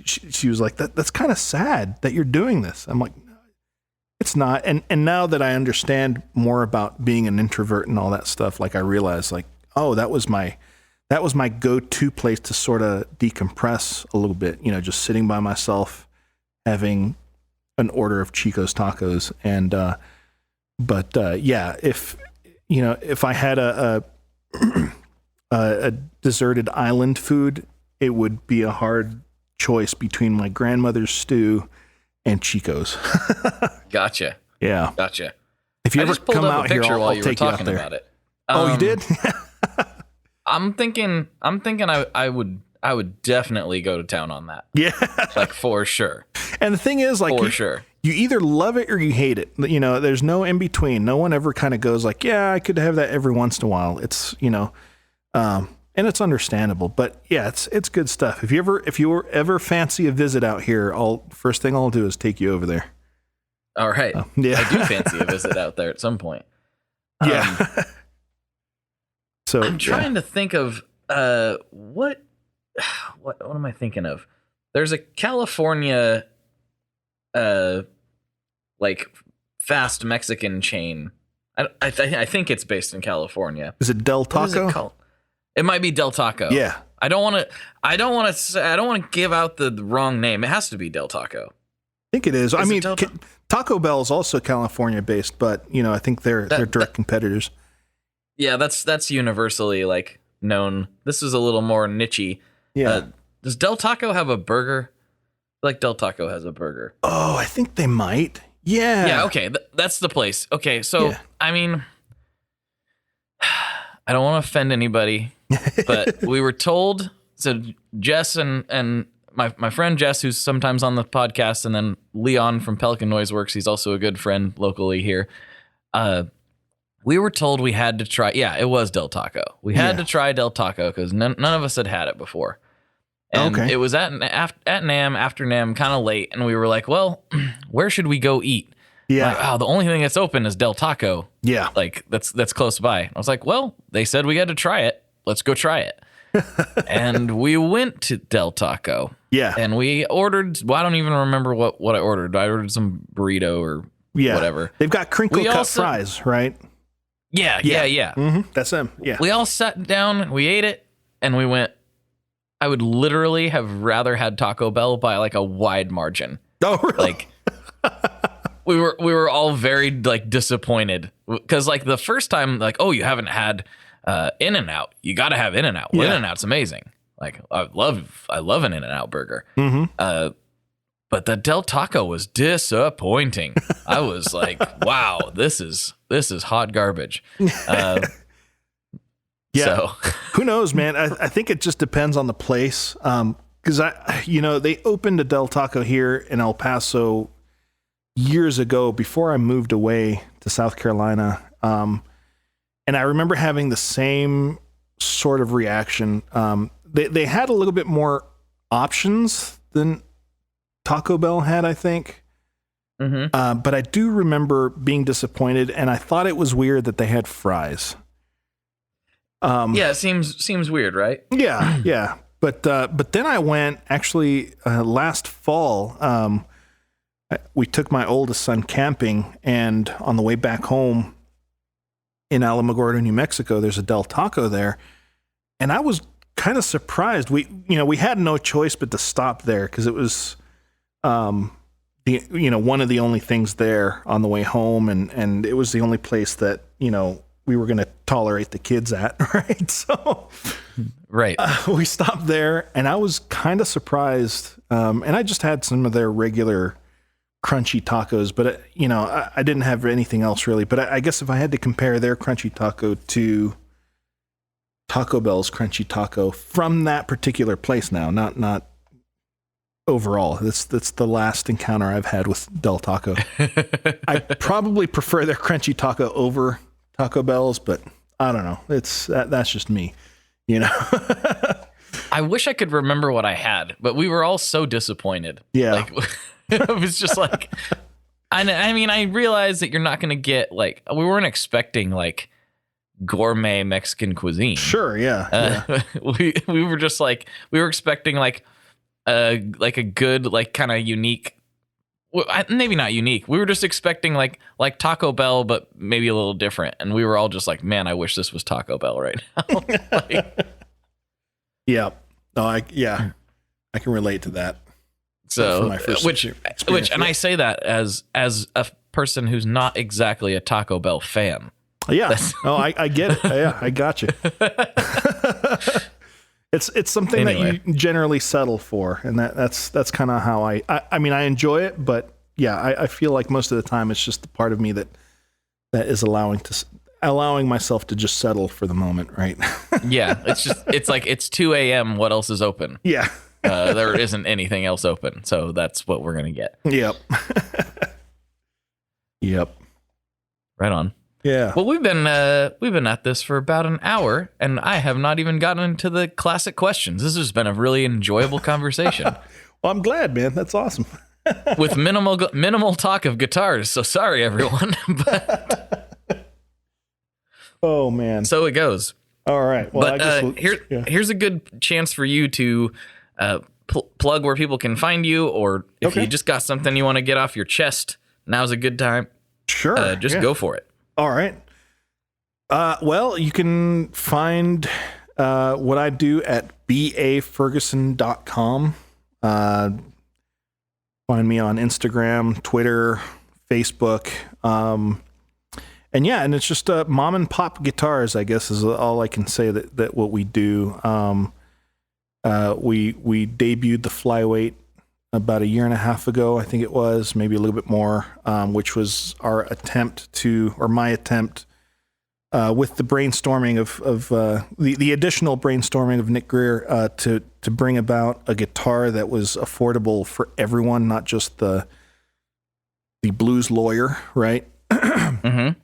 she was like, that's kind of sad that you're doing this. I'm like, it's not. And now that I understand more about being an introvert and all that stuff, like I realized like, oh, that was my go-to place to sort of decompress a little bit, just sitting by myself, having an order of Chico's tacos. And yeah, if I had a deserted island food, it would be a hard choice between my grandmother's stew and Chico's. Gotcha. Yeah. Gotcha. If you I ever just pulled come up out a here, picture while I'll you were take you out talking there. about it. Oh, you did? I'm thinking I would definitely go to town on that. Yeah. Like for sure. And the thing is, like, For sure. You either love it or you hate it. There's no in between. No one ever kind of goes like, yeah, I could have that every once in a while. It's, and it's understandable, but yeah, it's good stuff. If you ever fancy a visit out here, first thing I'll do is take you over there. All right. Yeah. I do fancy a visit out there at some point. Yeah. So I'm trying to think of what am I thinking of? There's a California like fast Mexican chain. I think it's based in California. Is it Del Taco? What is it called? It might be Del Taco. Yeah. I don't want to give out the wrong name. It has to be Del Taco. I think it is. I mean, Del Taco Bell is also California based, but I think they're direct competitors. Yeah, that's universally like known. This is a little more nichey. Yeah. Does Del Taco have a burger? I feel like Del Taco has a burger. Oh, I think they might. Yeah. Yeah, okay. That's the place. Okay, so, Yeah. I mean, I don't want to offend anybody, but we were told, so Jess and my friend Jess, who's sometimes on the podcast, and then Leon from Pelican Noise Works, he's also a good friend locally here. We were told we had to try, yeah, it was Del Taco. We had to try Del Taco because none of us had it before. And it was at NAMM, after NAMM, kind of late, and we were like, well, where should we go eat? Yeah. Like, oh, the only thing that's open is Del Taco. Yeah. Like, that's close by. I was like, well, they said we had to try it. Let's go try it. And we went to Del Taco. Yeah. And we ordered, well, I don't even remember what I ordered. I ordered some burrito or whatever. They've got crinkle cut also- fries, right? Yeah. Mm-hmm. That's them. Yeah. We all sat down, we ate it, and we went, I would literally have rather had Taco Bell by like a wide margin. Oh, really? Like, we were all very like disappointed because like the first time, like, oh, you haven't had In-N-Out. You got to have In-N-Out. Well, In-N-Out's amazing. Like, I love an In-N-Out burger. Mm-hmm. But the Del Taco was disappointing. I was like, wow, this is hot garbage. Yeah. So Who knows, man? I think it just depends on the place. Because they opened a Del Taco here in El Paso years ago before I moved away to South Carolina. And I remember having the same sort of reaction. They had a little bit more options than Taco Bell had, I think. mm-hmm. But I do remember being disappointed, and I thought it was weird that they had fries. Yeah, it seems weird, right? Yeah. But then I went actually last fall. We took my oldest son camping, and on the way back home in Alamogordo, New Mexico, there's a Del Taco there, and I was kind of surprised. We had no choice but to stop there because it was one of the only things there on the way home, and it was the only place that we were going to tolerate the kids at, right? So, right. We stopped there, and I was kind of surprised. And I just had some of their regular crunchy tacos, but I didn't have anything else really. But I guess if I had to compare their crunchy taco to Taco Bell's crunchy taco from that particular place, now, not overall, that's the last encounter I've had with Del Taco. I probably prefer their crunchy taco over Taco Bell's, but I don't know. That's just me, I wish I could remember what I had, but we were all so disappointed. Yeah. Like, it was just like, I mean, I realized that you're not going to get like, we weren't expecting like gourmet Mexican cuisine. Sure. Yeah. We were just like, we were expecting like a good, like kind of unique, maybe not unique. We were just expecting like Taco Bell, but maybe a little different. And we were all just like, man, I wish this was Taco Bell right now. Like, yeah. No, I can relate to that. So, for my first experience. which, and I say that as a person who's not exactly a Taco Bell fan. Yeah. Oh, I get it. Yeah, I got you. It's something Anyway. that you generally settle for, and that's kind of how I mean, I enjoy it, but yeah, I feel like most of the time it's just the part of me that is allowing myself to just settle for the moment, right? Yeah, it's like it's 2 a.m. What else is open? Yeah. There isn't anything else open, so that's what we're gonna get. Yep. Yep. Right on. Yeah. Well, we've been at this for about an hour, and I have not even gotten into the classic questions. This has been a really enjoyable conversation Well, I'm glad, man. That's awesome. with minimal talk of guitars. So sorry, everyone, but Oh man. so it goes. All right. Well, But here's a good chance for you to plug where people can find you, or if Okay. you just got something you want to get off your chest, now's a good time. Sure. Just yeah. go for it. All right. Well, you can find what I do at baferguson.com. Find me on Instagram, Twitter, Facebook. And yeah, and it's just mom and pop guitars, I guess, is all I can say that what we do. We debuted the Flyweight about a year and a half ago, I think it was, maybe a little bit more, which was my attempt with the brainstorming of the additional brainstorming of Nick Greer to bring about a guitar that was affordable for everyone, not just the blues lawyer, right? Mm-hmm.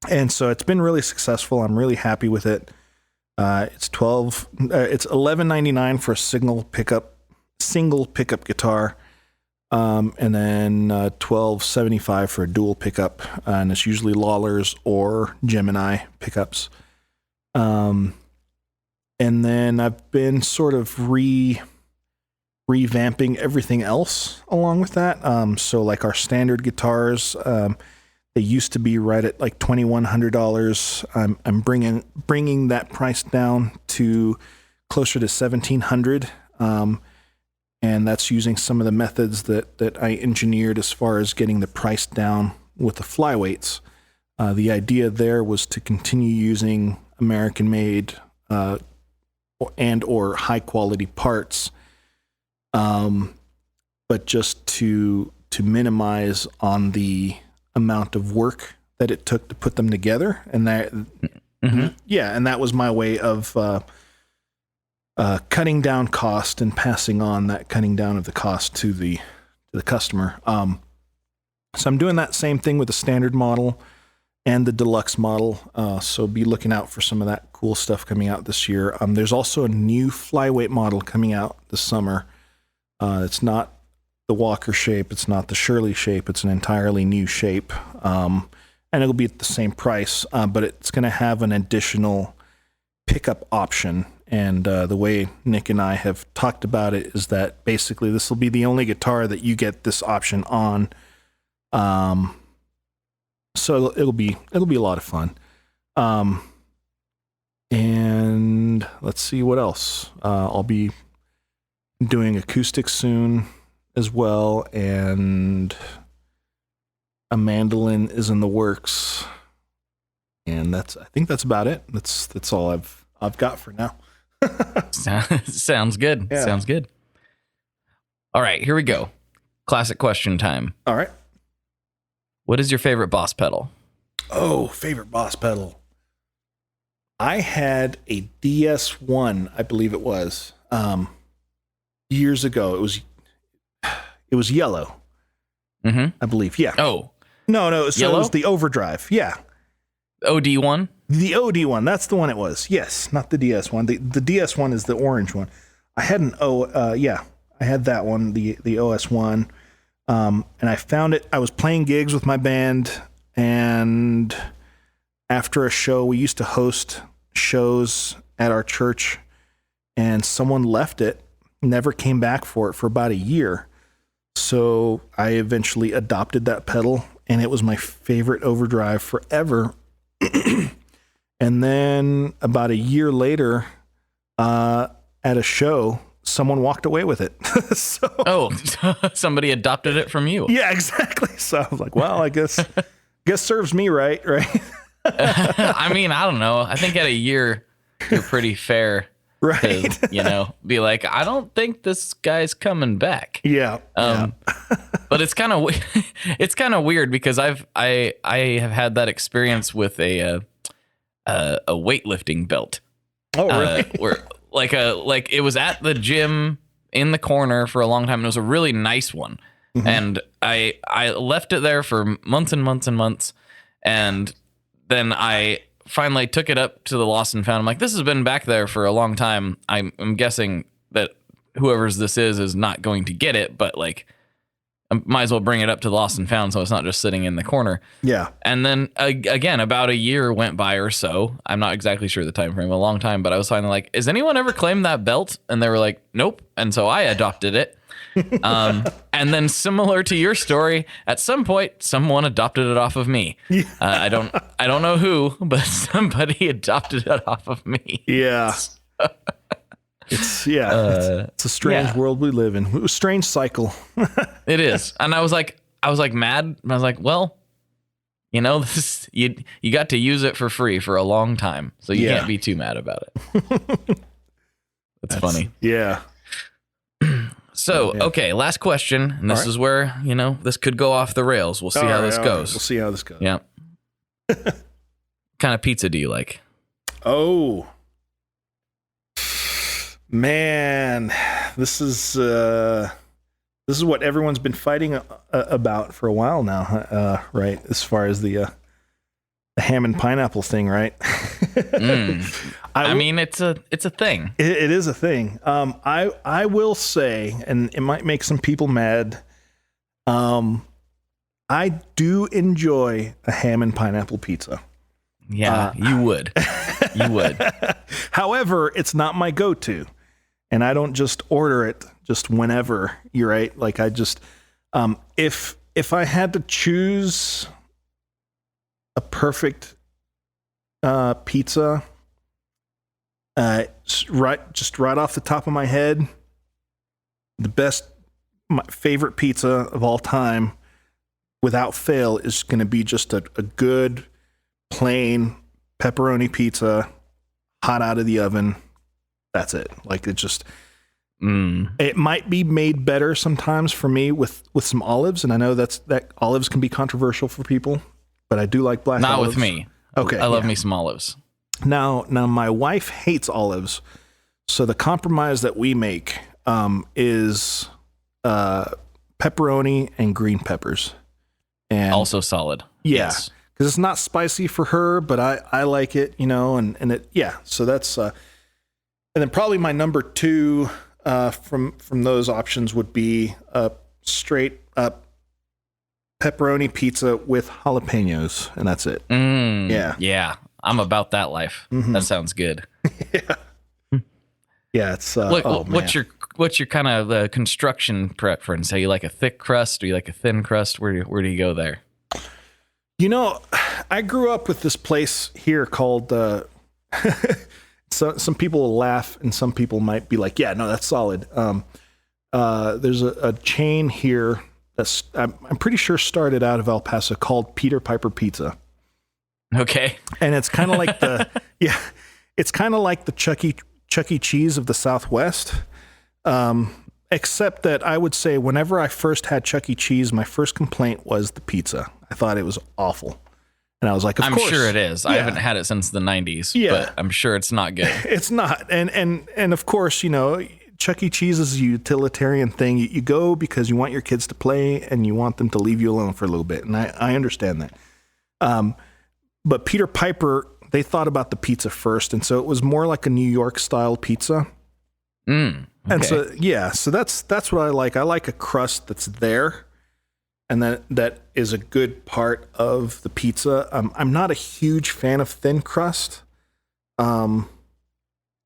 And so it's been really successful. I'm really happy with it. It's $11.99 for a single pickup guitar, and then $12.75 for a dual pickup, and it's usually Lawlers or Gemini pickups. And then I've been sort of revamping everything else along with that. So like our standard guitars, they used to be right at like $2,100. I'm bringing that price down to closer to $1,700. And that's using some of the methods that I engineered as far as getting the price down with the flyweights. The idea there was to continue using American-made and or high-quality parts, but just to minimize on the amount of work that it took to put them together. And that, yeah, and that was my way of cutting down cost and passing on that cutting down of the cost to the customer. So I'm doing that same thing with the standard model and the deluxe model. So be looking out for some of that cool stuff coming out this year. There's also a new flyweight model coming out this summer. It's not the Walker shape. It's not the Shirley shape. It's an entirely new shape. And it'll be at the same price, but it's going to have an additional pickup option. And the way Nick and I have talked about it is that basically this will be the only guitar that you get this option on. So it'll be a lot of fun. And let's see what else. I'll be doing acoustics soon as well, and a mandolin is in the works. And I think that's about it. That's all I've got for now. Sounds good. Yeah. Sounds good. All right, here we go. Classic question time. All right. What is your favorite Boss pedal? Oh, favorite Boss pedal. I had a DS1, I believe it was, years ago. It was yellow, Mm-hmm. I believe. Yeah. Oh, No. So Yellow? it was the Overdrive. Yeah. OD1? The OD one. That's the one it was. Yes. Not the DS one. The DS one is the orange one. I had I had that one, the OS one. And I found it. I was playing gigs with my band, and after a show, we used to host shows at our church, and someone left it, never came back for it for about a year. So I eventually adopted that pedal, and it was my favorite Overdrive forever. And then about a year later, at a show, someone walked away with it. So somebody adopted it from you. yeah, exactly. So I was like, well, I guess serves me right. I mean, I don't know. I think at a year, you're pretty fair. Right. To, be like, I don't think this guy's coming back. Yeah. But it's kind of weird because I have had that experience with a weightlifting belt. Oh, really? Where like it was at the gym in the corner for a long time. And it was a really nice one. Mm-hmm. And I left it there for months and months and months. And then I finally took it up to the lost and found. I'm like, this has been back there for a long time. I'm guessing that whoever's this is not going to get it, but like, I might as well bring it up to the lost and found so it's not just sitting in the corner. Yeah. And then again, about a year went by or so. I'm not exactly sure the time frame, a long time, but I was finally like, has anyone ever claimed that belt? And they were like, nope. And so I adopted it. And then similar to your story, at some point, someone adopted it off of me. I don't know who, but somebody adopted it off of me. Yeah. It's a strange world we live in. A strange cycle. It is. And I was like mad. And I was like, well, this you got to use it for free for a long time. So you can't be too mad about it. That's funny. Yeah. So, okay, last question. And this is where, this could go off the rails. We'll see how this goes. We'll see how this goes. Yeah. What kind of pizza do you like? Oh, man, this is what everyone's been fighting about for a while now, right? As far as the ham and pineapple thing, right? I mean, it's a thing. It is a thing. I will say, and it might make some people mad. I do enjoy a ham and pineapple pizza. Yeah, you would. You would. However, it's not my go-to. And I don't just order it just whenever. You're right. Like I just, if I had to choose a perfect pizza, right off the top of my head, my favorite pizza of all time, without fail, is going to be just a good plain pepperoni pizza, hot out of the oven. That's it. Like it just, it might be made better sometimes for me with some olives. And I know that olives can be controversial for people, but I do like black olives. Not with me. Okay. I love me some olives. Now my wife hates olives. So the compromise that we make, is, pepperoni and green peppers. And also solid. Yeah. Yes. Cause it's not spicy for her, but I like it, and it, yeah. So that's, and then probably my number two from those options would be a straight up pepperoni pizza with jalapenos, and that's it. Yeah, I'm about that life. Mm-hmm. That sounds good. Yeah, it's. What's your kind of construction preference? How you like a thick crust, or you like a thin crust? Where do you go there? I grew up with this place here called. So some people will laugh and some people might be like, yeah, no, that's solid. There's a chain here that's, I'm pretty sure started out of El Paso called Peter Piper Pizza. Okay. And it's kind of like it's kind of like the Chuck E. Cheese of the Southwest. Except that I would say whenever I first had Chuck E. Cheese, my first complaint was the pizza. I thought it was awful. And I was like, of course. I'm sure it is. Yeah. I haven't had it since the 90s, but I'm sure it's not good. It's not. And of course, Chuck E. Cheese is a utilitarian thing. You go because you want your kids to play and you want them to leave you alone for a little bit. And I understand that. But Peter Piper, they thought about the pizza first. And so it was more like a New York style pizza. Okay. And so that's what I like. I like a crust that's there. And that is a good part of the pizza. I'm not a huge fan of thin crust. And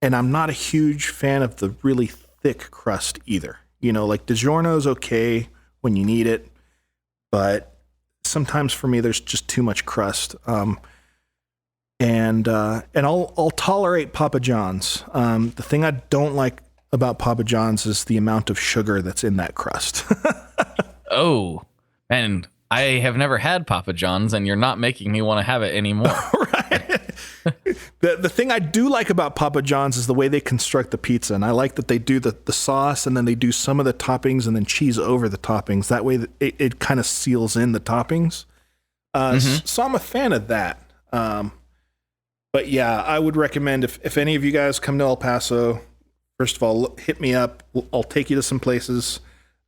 I'm not a huge fan of the really thick crust either. Like DiGiorno's okay when you need it, but sometimes for me there's just too much crust. And I'll tolerate Papa John's. The thing I don't like about Papa John's is the amount of sugar that's in that crust. Oh, and I have never had Papa John's, and you're not making me want to have it anymore. Right. The thing I do like about Papa John's is the way they construct the pizza, and I like that they do the sauce, and then they do some of the toppings, and then cheese over the toppings. That way, it kind of seals in the toppings. So I'm a fan of that. But yeah, I would recommend if any of you guys come to El Paso, first of all, hit me up. I'll take you to some places,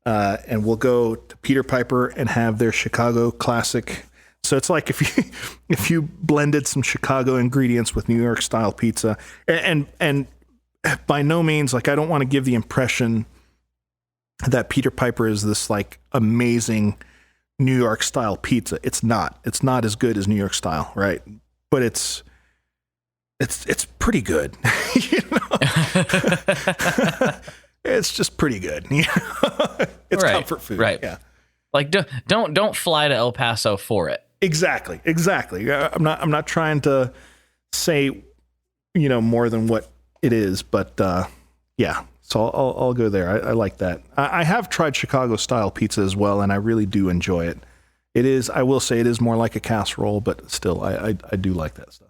and we'll go to Peter Piper and have their Chicago classic. So it's like if you blended some Chicago ingredients with New York style pizza, and by no means, like, I don't want to give the impression that Peter Piper is this like amazing New York style pizza. It's not. It's not as good as New York style, right? But it's pretty good. You know? It's just pretty good. You know? It's comfort food. Right. Yeah. Like, don't fly to El Paso for it. Exactly. I'm not trying to say, you know, more than what it is, but yeah. So I'll go there. I like that. I have tried Chicago style pizza as well, and I really do enjoy it. It is, I will say, it is more like a casserole, but still, I do like that stuff.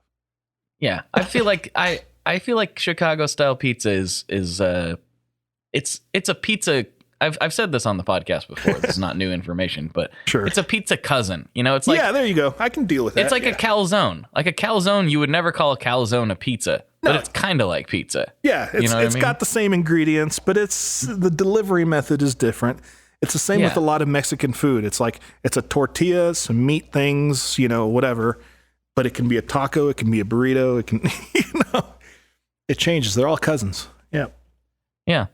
Yeah, I feel like I feel like Chicago style pizza is it's a pizza. I've said this on the podcast before. This is not new information, but sure, it's a pizza cousin. You know, it's like, yeah, there you go. I can deal with that. It's like a calzone. Like a calzone, you would never call a calzone a pizza, but it's kind of like pizza. Yeah, it's got the same ingredients, but the delivery method is different. It's the same with a lot of Mexican food. It's like it's a tortilla, some meat things, you know, whatever. But it can be a taco, it can be a burrito, it can, you know, it changes. They're all cousins. Yeah. Yeah.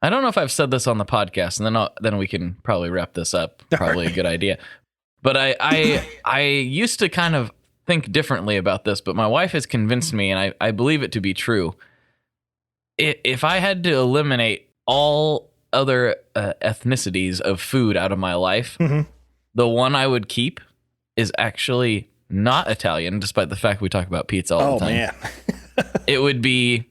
I don't know if I've said this on the podcast, and then we can probably wrap this up. Probably a good idea. But I used to kind of think differently about this, but my wife has convinced me, and I believe it to be true. If I had to eliminate all other ethnicities of food out of my life, the one I would keep is actually not Italian, despite the fact we talk about pizza all the time. Oh, man. It would be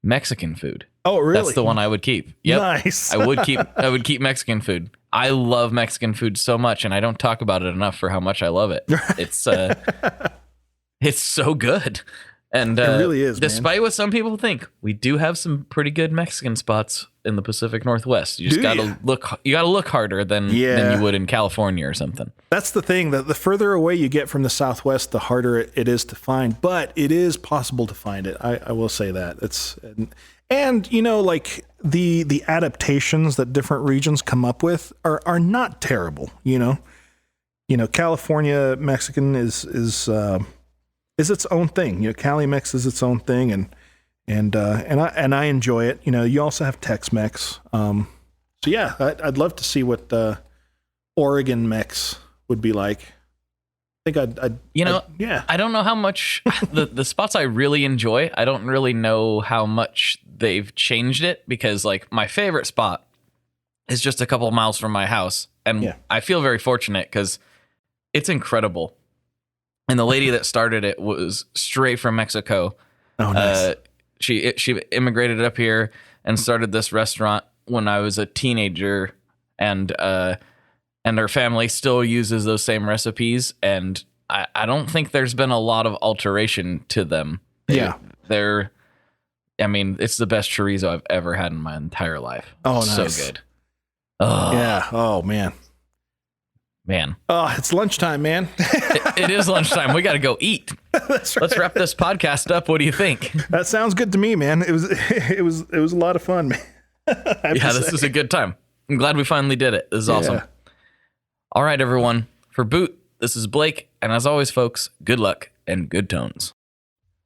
Mexican food. Oh, really? That's the one I would keep. Yep. Nice. I would keep Mexican food. I love Mexican food so much, and I don't talk about it enough for how much I love it. It's so good. And it really is, despite what some people think, we do have some pretty good Mexican spots in the Pacific Northwest. You just gotta look harder than you would in California or something. That's the thing, that the further away you get from the Southwest, the harder it is to find, but it is possible to find it. I will say that. And you know, like the adaptations that different regions come up with are not terrible, you know. You know, California Mexican is its own thing. You know, Cali Mex is its own thing, and I enjoy it. You know, you also have Tex-Mex. So yeah, I'd love to see what Oregon Mex would be like. I think I don't know how much the spots I really enjoy. I don't really know how much they've changed it, because like my favorite spot is just a couple of miles from my house, and I feel very fortunate because it's incredible. And the lady that started it was straight from Mexico. Oh, nice. She immigrated up here and started this restaurant when I was a teenager, and her family still uses those same recipes. And I don't think there's been a lot of alteration to them. They're I mean, it's the best chorizo I've ever had in my entire life. Oh, nice. So good. Oh. Yeah. Oh, man. Oh, it's lunchtime, man. It is lunchtime. We got to go eat. That's right. Let's wrap this podcast up. What do you think? That sounds good to me, man. It was a lot of fun, man. This is a good time. I'm glad we finally did it. This is awesome. All right, everyone. For Boot, this is Blake. And as always, folks, good luck and good tones.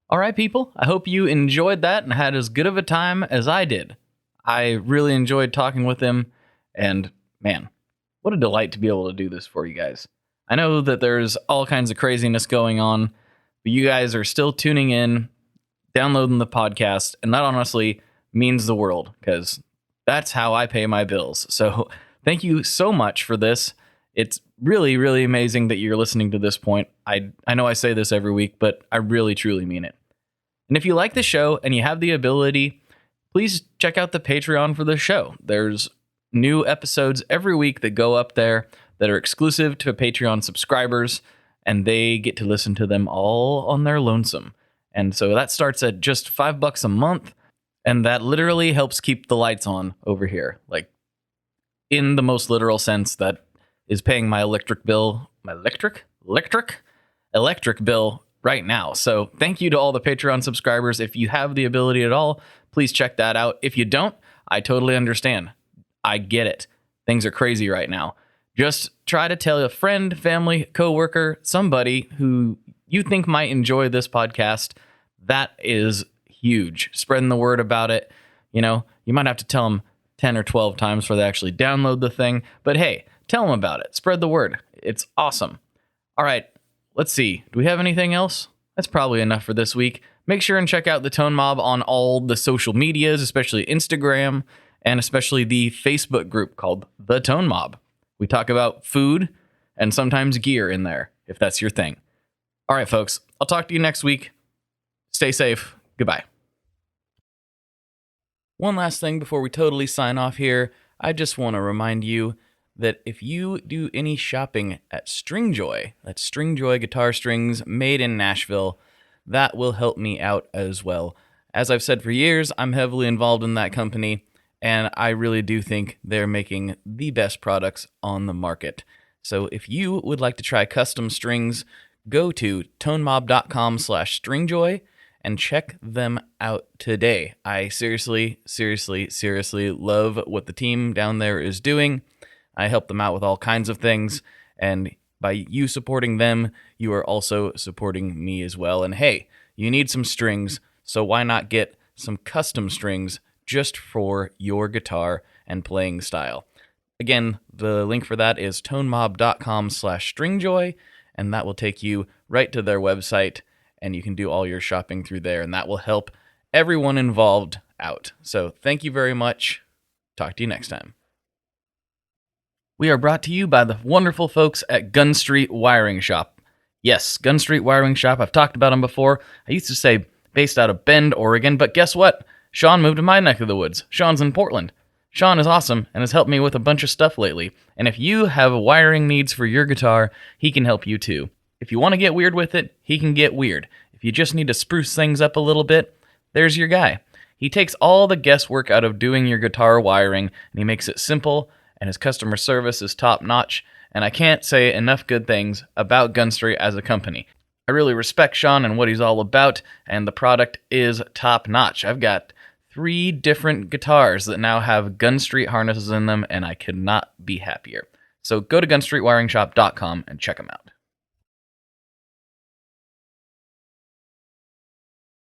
All right, people. I hope you enjoyed that and had as good of a time as I did. I really enjoyed talking with him. And man, what a delight to be able to do this for you guys. I know that there's all kinds of craziness going on, but you guys are still tuning in, downloading the podcast, and that honestly means the world, because that's how I pay my bills. So thank you so much for this. It's really, really amazing that you're listening to this point. I know I say this every week, but I really, truly mean it. And if you like the show and you have the ability please check out the Patreon for the show. There's new episodes every week that go up there that are exclusive to Patreon subscribers, and they get to listen to them all on their lonesome. And so that starts at just $5 a month, and that literally helps keep the lights on over here. Like, in the most literal sense, that is paying my electric bill, electric bill right now. So thank you to all the Patreon subscribers. If you have the ability at all, please check that out. If you don't, I totally understand. I get it. Things are crazy right now. Just try to tell a friend, family, coworker, somebody who you think might enjoy this podcast. That is huge. Spreading the word about it. You know, you might have to tell them 10 or 12 times before they actually download the thing. But hey, tell them about it. Spread the word. It's awesome. All right, let's see. Do we have anything else? That's probably enough for this week. Make sure and check out the Tone Mob on all the social medias, especially Instagram, and especially the Facebook group called The Tone Mob. We talk about food and sometimes gear in there, if that's your thing. All right, folks, I'll talk to you next week. Stay safe. Goodbye. One last thing before we totally sign off here. I just want to remind you that if you do any shopping at Stringjoy, that's Stringjoy guitar strings made in Nashville, that will help me out as well. As I've said for years, I'm heavily involved in that company, and I really do think they're making the best products on the market. So if you would like to try custom strings, go to tonemob.com/stringjoy and check them out today. I seriously love what the team down there is doing. I help them out with all kinds of things, and by you supporting them, you are also supporting me as well. And hey, you need some strings, so why not get some custom strings just for your guitar and playing style? Again, the link for that is tonemob.com/stringjoy, and that will take you right to their website, and you can do all your shopping through there, and that will help everyone involved out. So thank you very much. Talk to you next time. We are brought to you by the wonderful folks at Gun Street Wiring Shop. Yes, Gun Street Wiring Shop. I've talked about them before. I used to say based out of Bend, Oregon, but guess what? Sean moved to my neck of the woods. Sean's in Portland. Sean is awesome and has helped me with a bunch of stuff lately. And if you have wiring needs for your guitar, he can help you too. If you want to get weird with it, he can get weird. If you just need to spruce things up a little bit, there's your guy. He takes all the guesswork out of doing your guitar wiring, and he makes it simple, and his customer service is top-notch, and I can't say enough good things about Gun Street as a company. I really respect Sean and what he's all about, and the product is top-notch. I've got 3 different guitars that now have Gun Street harnesses in them, and I could not be happier. So go to gunstreetwiringshop.com and check them out.